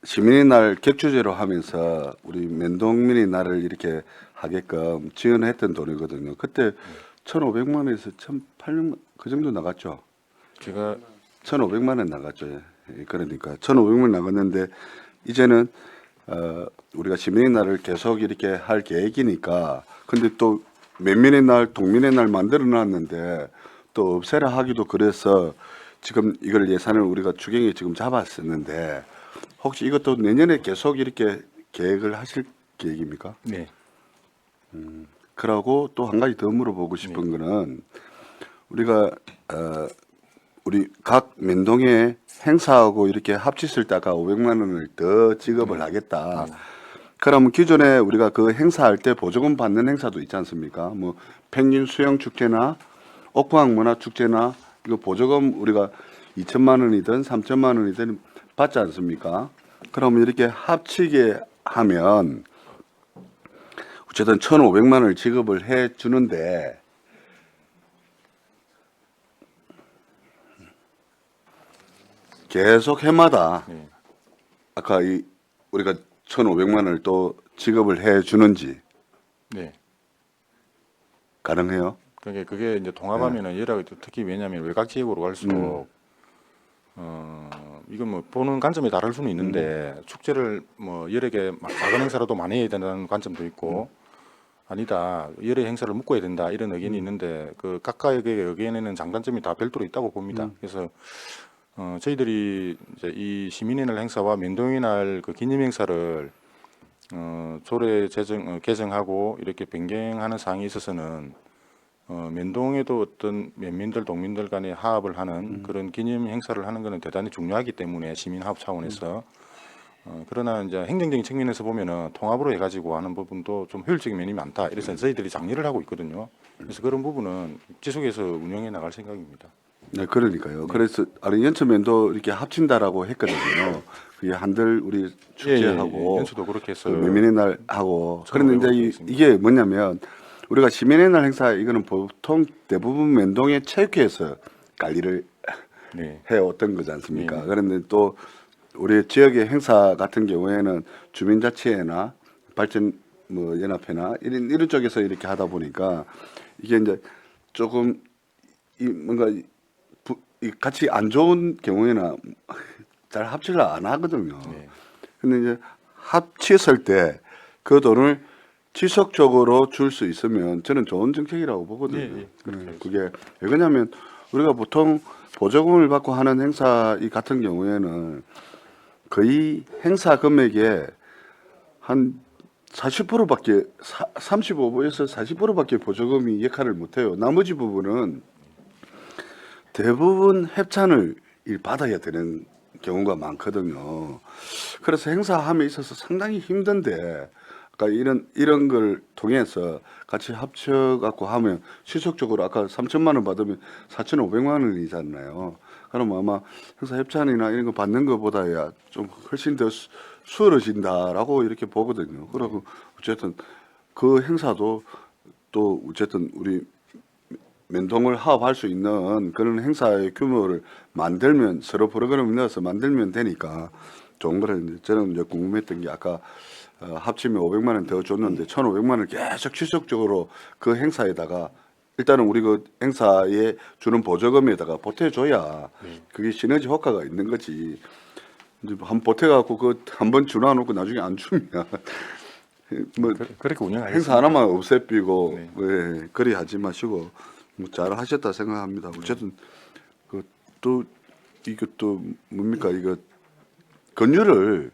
시민의 날 격주제로 하면서 우리 면동민의 날을 이렇게 하게끔 지원했던 돈이거든요. 그때 1,500만 원에서 1,800만 그 정도 나갔죠. 제가 1,500만 원 나갔죠. 예, 그러니까 1,500만 원 나갔는데 이제는 우리가 시민의 날을 계속 이렇게 할 계획이니까 근데 또 면민의 날, 동민의 날 만들어 놨는데 또 없애라 하기도 그래서 지금 이걸 예산을 우리가 추경에 지금 잡았었는데 혹시 이것도 내년에 계속 이렇게 계획을 하실 계획입니까? 네. 그러고 또 한 가지 더 물어보고 싶은 거는 우리가 우리 각 면동에 행사하고 이렇게 합치을 때가 500만 원을 더 지급을 하겠다. 그러면 기존에 우리가 그 행사할 때 보조금 받는 행사도 있지 않습니까? 뭐 펭귄 수영 축제나 옥포항 문화 축제나 이거 보조금 우리가 2천만 원이든 3천만 원이든 받지 않습니까? 그러면 이렇게 합치게 하면 어쨌든 1,500만 원을 지급을 해 주는데 계속 해마다 네. 아까 우리가 1,500만 원을 또 지급을 해 주는지 네. 가능해요? 그게 이제 통합하면은 여러 가지 특히 왜냐하면 외곽 지역으로 갈수록 이건 뭐 보는 관점이 다를 수는 있는데 축제를 뭐 여러 개 작은 행사라도 많이 해야 된다는 관점도 있고 아니다 여러 행사를 묶어야 된다 이런 의견이 있는데 그 각각의 의견에는 장단점이 다 별도로 있다고 봅니다. 그래서 저희들이 이제 이 시민의 날 행사와 면동의 날 그 기념 행사를 조례 개정하고 이렇게 변경하는 사항에 있어서는 면동에도 어떤 면민들 동민들 간의 화합을 하는 그런 기념 행사를 하는 것은 대단히 중요하기 때문에 시민 화합 차원에서 그러나 이제 행정적인 측면에서 보면은 통합으로 해가지고 하는 부분도 좀 효율적인 면이 많다. 이래서 저희들이 장려를 하고 있거든요. 그래서 그런 부분은 지속해서 운영해 나갈 생각입니다. 네, 그러니까요. 그래서 연초면도 이렇게 합친다라고 했거든요. 그게 한들 우리 축제하고 연수도 그렇게 했어요. 면민의 날 하고. 그런데 이제 이게 뭐냐면 우리가 시민의 날 행사 이거는 보통 대부분 면동의 체육회에서 관리를 네. 해왔던 거지 않습니까? 네. 그런데 또 우리 지역의 행사 같은 경우에는 주민자치회나 발전 뭐 연합회나 이런 쪽에서 이렇게 하다 보니까 이게 이제 조금 뭔가 같이 안 좋은 경우에는 잘 합치를 안 하거든요. 네. 근데 이제 합쳤을 때 그 돈을 지속적으로 줄 수 있으면 저는 좋은 정책이라고 보거든요. 네, 네. 그게 왜 그러냐면 우리가 보통 보조금을 받고 하는 행사 이 같은 경우에는 거의 행사 금액의 한 40%밖에 35에서 40%밖에 보조금이 역할을 못해요. 나머지 부분은 대부분 협찬을 받아야 되는 경우가 많거든요. 그래서 행사함에 있어서 상당히 힘든데 아까 이런 걸 통해서 같이 합쳐 갖고 하면 지속적으로 아까 3천만 원 받으면 4,500만 원이잖아요. 그러면 아마 행사 협찬이나 이런 거 받는 것보다야 좀 훨씬 더 수월해진다라고 이렇게 보거든요. 그리고 어쨌든 그 행사도 또 어쨌든 우리 면동을 화합할 수 있는 그런 행사의 규모를 만들면 서로 프로그램을 넣어서 만들면 되니까 좋은 거라는데 저는 이제 궁금했던 게 아까 합치면 500만 원 더 줬는데 1,500만 원을 계속 지속적으로 그 행사에다가 일단은 우리 그 행사에 주는 보조금에다가 보태줘야 그게 시너지 효과가 있는 거지. 이제 한 보태갖고 그 한 번 주놔놓고 나중에 안 주면 뭐 그렇게 운영하겠습니다. 행사 하나만 없애삐고 네. 예, 그리 하지 마시고 뭐 잘 하셨다 생각합니다. 어쨌든 그 또 이것도 뭡니까 이거 건율을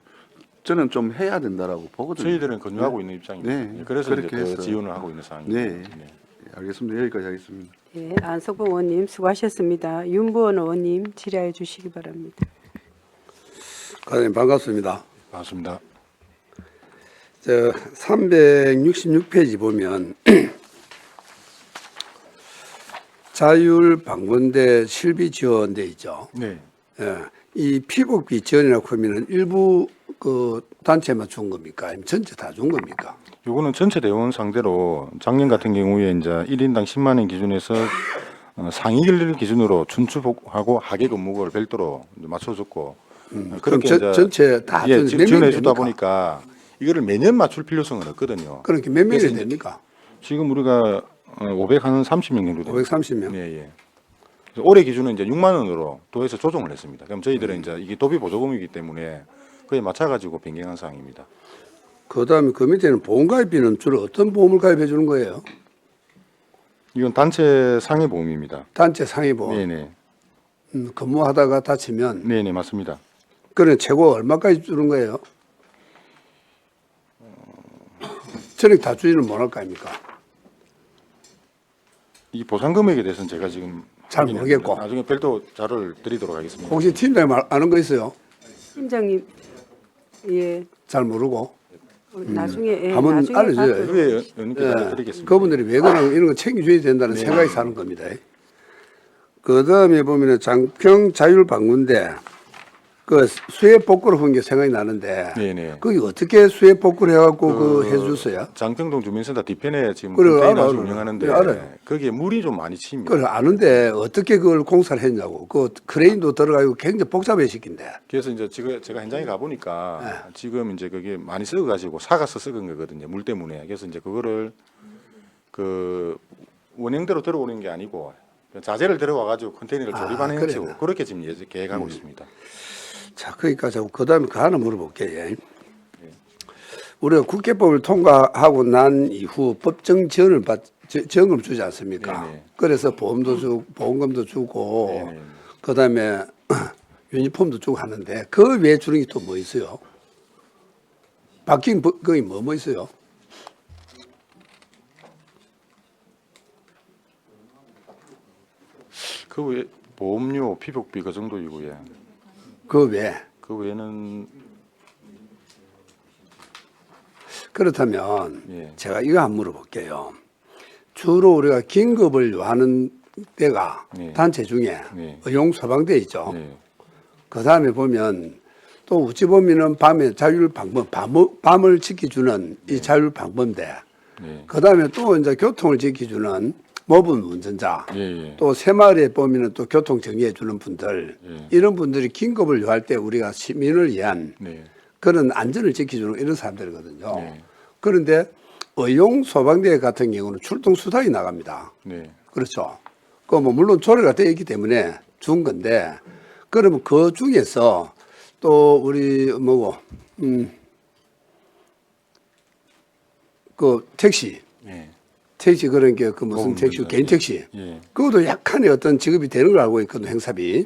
저는 좀 해야 된다라고 보거든요. 저희들은 권유하고 있는 입장입니다. 네, 그래서 이제 그렇게 그 해서. 지원을 하고 있는 상황입니다. 네. 알겠습니다. 여기까지 하겠습니다. 예, 안석봉 의원님 수고하셨습니다. 윤보원 의원님 질의해 주시기 바랍니다. 과장님 반갑습니다. 반갑습니다. 저 366페이지 보면 자율방문대 실비 지원돼 있죠. 네. 예, 이 피복비 지원이라고 하면은 일부 그 단체만 준 겁니까? 아니면 전체 다 준 겁니까? 요거는 전체 대원 상대로 작년 같은 경우에 이제 1인당 10만 원 기준에서 상위를 기준으로 춘추하고 하계 근무를 별도로 이제 맞춰줬고 그럼 그렇게 전, 이제 전체 다 예, 몇 명이 지원해 주다 됩니까? 보니까 이거를 매년 맞출 필요성은 없거든요. 그렇게 몇 명이 그래서 이제 됩니까? 지금 우리가 530명 정도 됩니다. 530명. 예, 예. 그래서 올해 기준은 이제 6만 원으로 도에서 조정을 했습니다. 그럼 저희들은 이제 이게 도비 보조금이기 때문에 그에 맞춰가지고 변경한 사항입니다. 그다음에 그 밑에는 보험가입비는 주로 어떤 보험을 가입해 주는 거예요? 이건 단체 상해 보험입니다. 단체 상해보험. 네네. 근무하다가 다치면 네네 맞습니다. 그는 최고 얼마까지 주는 거예요? 전액 다 주지는 못할 거 아닙니까? 이 보상 금액에 대해서는 제가 지금 잘 확인이 안 모르겠고. 됩니다. 나중에 별도 자료를 드리도록 하겠습니다. 혹시 팀장님 아는 거 있어요? 팀장님, 예, 잘 모르고. 나중에 예, 한번 나중에 알려줘요. 받도록 후에 의원님께 예, 알려드리겠습니다. 그분들이 외근하고 이런 거 챙겨줘야 된다는 생각이 사는 겁니다. 그 다음에 보면은 장평 자율방문대 그 수해 복구를 한 게 생각이 나는데 네네. 그게 어떻게 수해 복구를 해갖고 그 해주셨어요? 장평동 주민센터 뒤편에 지금 그래, 컨테이너 알아요. 운영하는데 네, 알아요. 거기에 물이 좀 많이 칩니다. 그걸 아는데 어떻게 그걸 공사를 했냐고. 그 크레인도 들어가고 굉장히 복잡해 시킨데. 그래서 이제 지금 제가 현장에 가 보니까 지금 이제 그게 많이 썩어가지고 사가서 썩은 거거든요. 물 때문에. 그래서 이제 그거를 그 원형대로 들어오는 게 아니고 자재를 들어와가지고 컨테이너를 조립하는 그래요. 형식으로 그렇게 지금 계획하고 있습니다. 자, 그러니까 그 다음에 그 하나 물어볼게요. 우리가 국회법을 통과하고 난 이후 법정 지원을 지원금 주지 않습니까? 네네. 그래서 보험도 주고 보험금도 주고 네네. 그 다음에 유니폼도 주고 하는데 그 외에 주는 게 또 뭐 있어요? 바뀐 거기 뭐 있어요? 그 외에 보험료, 피복비 그 정도이고요. 그 외에. 그 외에는 그렇다면 예. 제가 이거 한번 물어볼게요. 주로 우리가 긴급을 요하는 데가 네. 단체 중에 네. 의용 소방대 있죠. 네. 그 다음에 보면 또 어찌 보면은 밤에 자율방범 밤을 지켜주는 이 자율방범대. 네. 그 다음에 또 이제 교통을 지켜주는 모범 운전자. 예, 예. 또 새마을에 보면은 또 교통 정리해 주는 분들. 예. 이런 분들이 긴급을 요할 때 우리가 시민을 위한 네. 그런 안전을 지켜주는 이런 사람들이거든요. 네. 그런데 의용 소방대 같은 경우는 출동 수당이 나갑니다. 네. 그렇죠. 그 뭐 물론 조례가 되어 있기 때문에 준 건데 그러면 그 중에서 또 우리 뭐고 그 택시 예. 그런 게 그 무슨 택시 보험운전자. 개인 택시 예. 그것도 약간의 어떤 지급이 되는 걸 알고 있거든 행사비.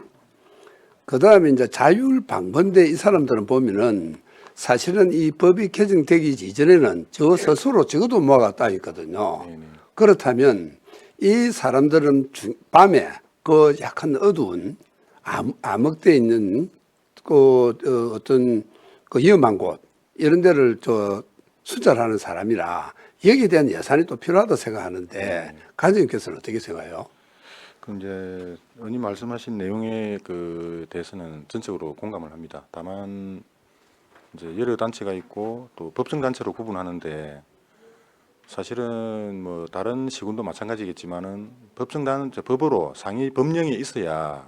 그 다음에 이제 자율방범대 이 사람들은 보면은 사실은 이 법이 개정되기 이전에는 저 스스로 적어도 모아갔다 있거든요. 네네. 그렇다면 이 사람들은 밤에 그 약간 어두운 암흑돼 있는 그 어떤 그 위험한 곳 이런 데를 수잘하는 사람이라 여기에 대한 예산이 또 필요하다 생각하는데 가정님께서는 어떻게 생각해요? 그 이제 의원님 말씀하신 내용에 그 대해서는 전적으로 공감을 합니다. 다만 이제 여러 단체가 있고 또 법정 단체로 구분하는데 사실은 뭐 다른 시군도 마찬가지겠지만은 법정 단체 법으로 상위 법령이 있어야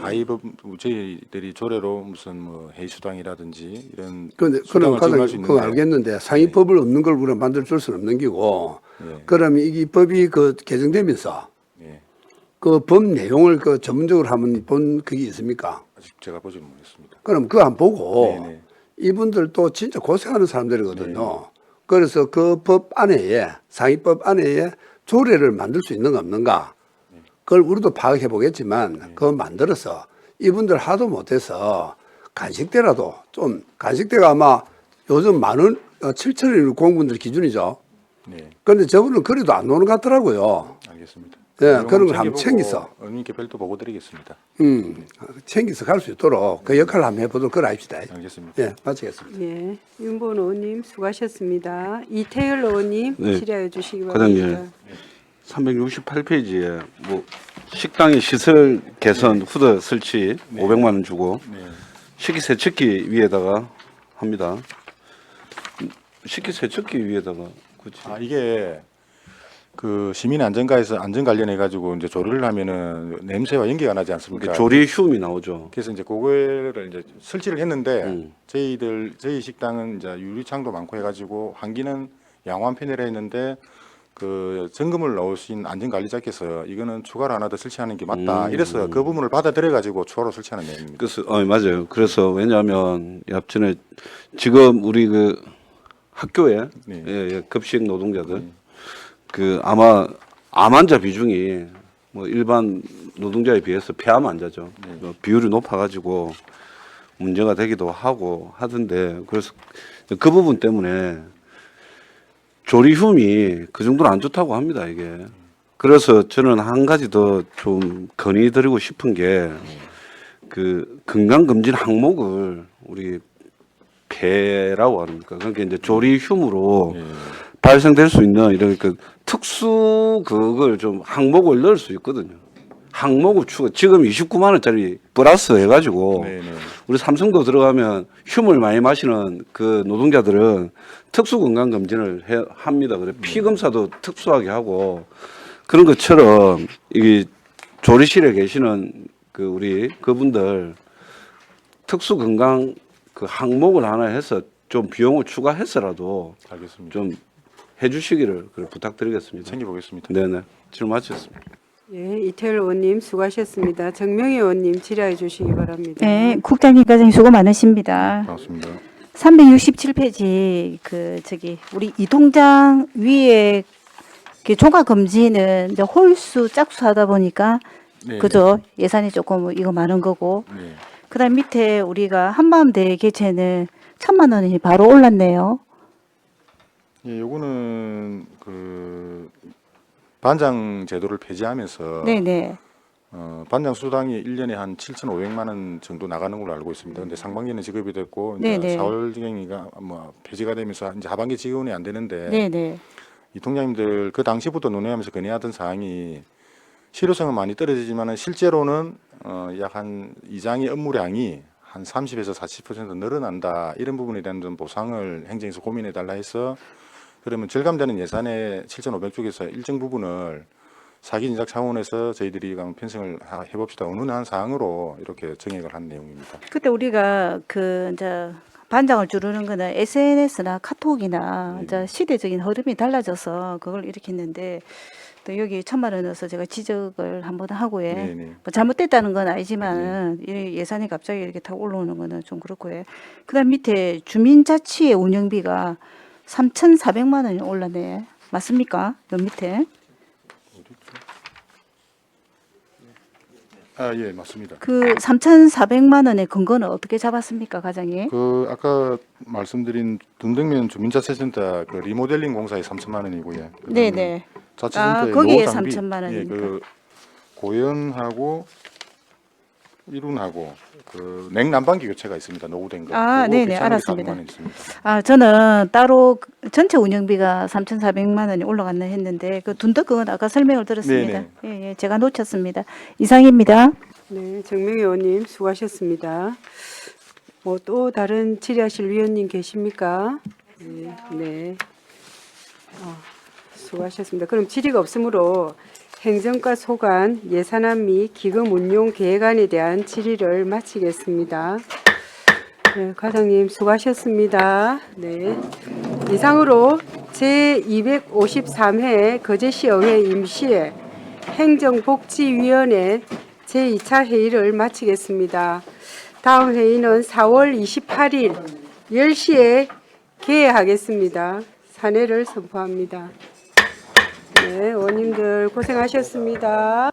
하위 법 저희들이 조례로 무슨 뭐 회의 수당이라든지 이런 그런데 수당을 그럼 지급할 수 그거 있는데 알겠는데 상위법을 없는 걸 우리가 만들 수는 없는 기고 예. 그러면 이 법이 그 개정되면서 예. 그 법 내용을 그 전문적으로 한번 본 그게 있습니까? 아직 제가 보지는 못했습니다. 그럼 그거 한번 보고 네네. 이분들도 진짜 고생하는 사람들이거든요. 그래서 그 법 안에 상위법 안에 조례를 만들 수 있는가 없는가 그걸 우리도 파악해 보겠지만 그거 만들어서 이분들 하도 못해서 간식대라도 좀 간식대가 아마 요즘 많은 7,000원 공무원들 기준이죠. 네. 그런데 저분은 그래도 안 오는 것 같더라고요. 알겠습니다. 예, 그런 걸 한번 챙겨서 의원님께 별도 보고 드리겠습니다. 챙겨서 갈 수 있도록 그 역할을 한번 해보도록 그럽시다. 알겠습니다. 예, 마치겠습니다. 예, 윤보은 의원님 수고하셨습니다. 이태열 의원님 네. 질의하여 주시기 과장님. 바랍니다. 368페이지에 뭐 식당의 시설 개선 후드 설치 500만 원 주고 네. 식기세척기 위에다가 합니다. 식기세척기 위에다가 그치. 아 이게 그 시민 안전가에서 안전 관련해 가지고 이제 조리를 하면은 냄새와 연기가 나지 않습니까? 조리 휴움이 나오죠. 그래서 이제 그거를 이제 설치를 했는데 음. 저희 식당은 이제 유리창도 많고 해가지고 환기는 양호한 편이라 했는데 그 점검을 넣으신 안전관리자께서 이거는 추가로 하나 더 설치하는 게 맞다. 이래서 그 부분을 받아들여 가지고 추가로 설치하는 내용입니다. 그래서 맞아요. 그래서 왜냐하면 앞전에 지금 우리 그 학교에 네. 예, 급식 노동자들 그 아마 암 환자 비중이 뭐 일반 노동자에 비해서 폐암 환자죠. 뭐 비율이 높아가지고 문제가 되기도 하고 하던데 그래서 그 부분 때문에 조리흉이 그 정도는 안 좋다고 합니다 이게. 그래서 저는 한 가지 더 좀 건의드리고 싶은 게 그 건강검진 항목을 우리 폐라고 합니까? 그러니까 이제 조리흉으로 발생될 수 있는 이런 그 특수 그걸 좀 항목을 넣을 수 있거든요. 항목을 추가 지금 29만 원짜리 플러스 해가지고 우리 삼성도 들어가면 흉을 많이 마시는 그 노동자들은 특수 건강 검진을 합니다. 그래 피 검사도 특수하게 하고 그런 것처럼 이 조리실에 계시는 그 우리 그분들 특수 건강 그 항목을 하나 해서 좀 비용을 추가해서라도 알겠습니다. 좀 해주시기를 부탁드리겠습니다. 챙겨보겠습니다. 네네. 질문 마쳤습니다. 예, 이태열 의원님 수고하셨습니다. 정명희 의원님 질의해 주시기 바랍니다. 네, 국장님, 과장님 수고 많으십니다. 반갑습니다. 367페이지 그 저기 우리 이 통장 위에 그 종합 검진은 이제 홀수 짝수 하다 보니까 네, 그죠? 예산이 조금 이거 많은 거고. 네. 그다음 밑에 우리가 한마음대 개체는 1,000만 원이 바로 올랐네요. 예, 요거는 그 반장 제도를 폐지하면서 네네. 반장 수당이 1년에 한 7,500만 원 정도 나가는 걸로 알고 있습니다. 근데 상반기에는 지급이 됐고 이제 네네. 4월경이가 뭐 폐지가 되면서 이제 하반기 지급이 안 되는데 네네. 이 통장님들 그 당시부터 논의하면서 건의하던 사항이 실효성은 많이 떨어지지만 실제로는 약 한 이장의 업무량이 한 30에서 40% 늘어난다 이런 부분에 대한 좀 보상을 행정에서 고민해 달라 해서 그러면 절감되는 예산의 7,500쪽에서 일정 부분을 사기 인작 차원에서 저희들이 편성을 해봅시다. 어느 한 사항으로 이렇게 정액을 한 내용입니다. 그때 우리가 그 이제 반장을 주르는 거는 SNS나 카톡이나 이제 시대적인 흐름이 달라져서 그걸 이렇게 했는데 또 여기 1,000만 원 넣어서 제가 지적을 한번 하고요. 네네. 뭐 잘못됐다는 건 아니지만 이 예산이 갑자기 이렇게 다 올라오는 거는 좀 그렇고요. 그다음 밑에 주민자치의 운영비가 3,400만 원이 올랐네. 맞습니까? 요 밑에. 아, 예, 맞습니다. 그 3,400만 원의 근거는 어떻게 잡았습니까, 과장님? 그 아까 말씀드린 둔등면 주민자치센터 그 리모델링 공사에 3천만 원이고요. 네네. 자치센터의 거기에 노후 장비, 3천만 예, 원이니까. 그 고연하고 일운하고 그 냉난방기 교체가 있습니다. 노후된 거. 아, 그거 네네, 귀찮게 알았습니다. 가능한 있습니다. 아, 저는 따로 전체 운영비가 3,400만 원이 올라갔나 했는데 그 둔덕 그건 아까 설명을 들었습니다. 예, 예, 제가 놓쳤습니다. 이상입니다. 네, 정명희 의원님 수고하셨습니다. 뭐 또 다른 질의하실 위원님 계십니까? 네, 네. 수고하셨습니다. 그럼 질의가 없으므로 행정과 소관, 예산안 및 기금 운용 계획안에 대한 질의를 마치겠습니다. 네, 과장님 수고하셨습니다. 네. 이상으로 제253회 거제시의회 임시회 행정복지위원회 제2차 회의를 마치겠습니다. 다음 회의는 4월 28일 10시에 개회하겠습니다. 산회를 선포합니다. 네, 의원님들 고생하셨습니다.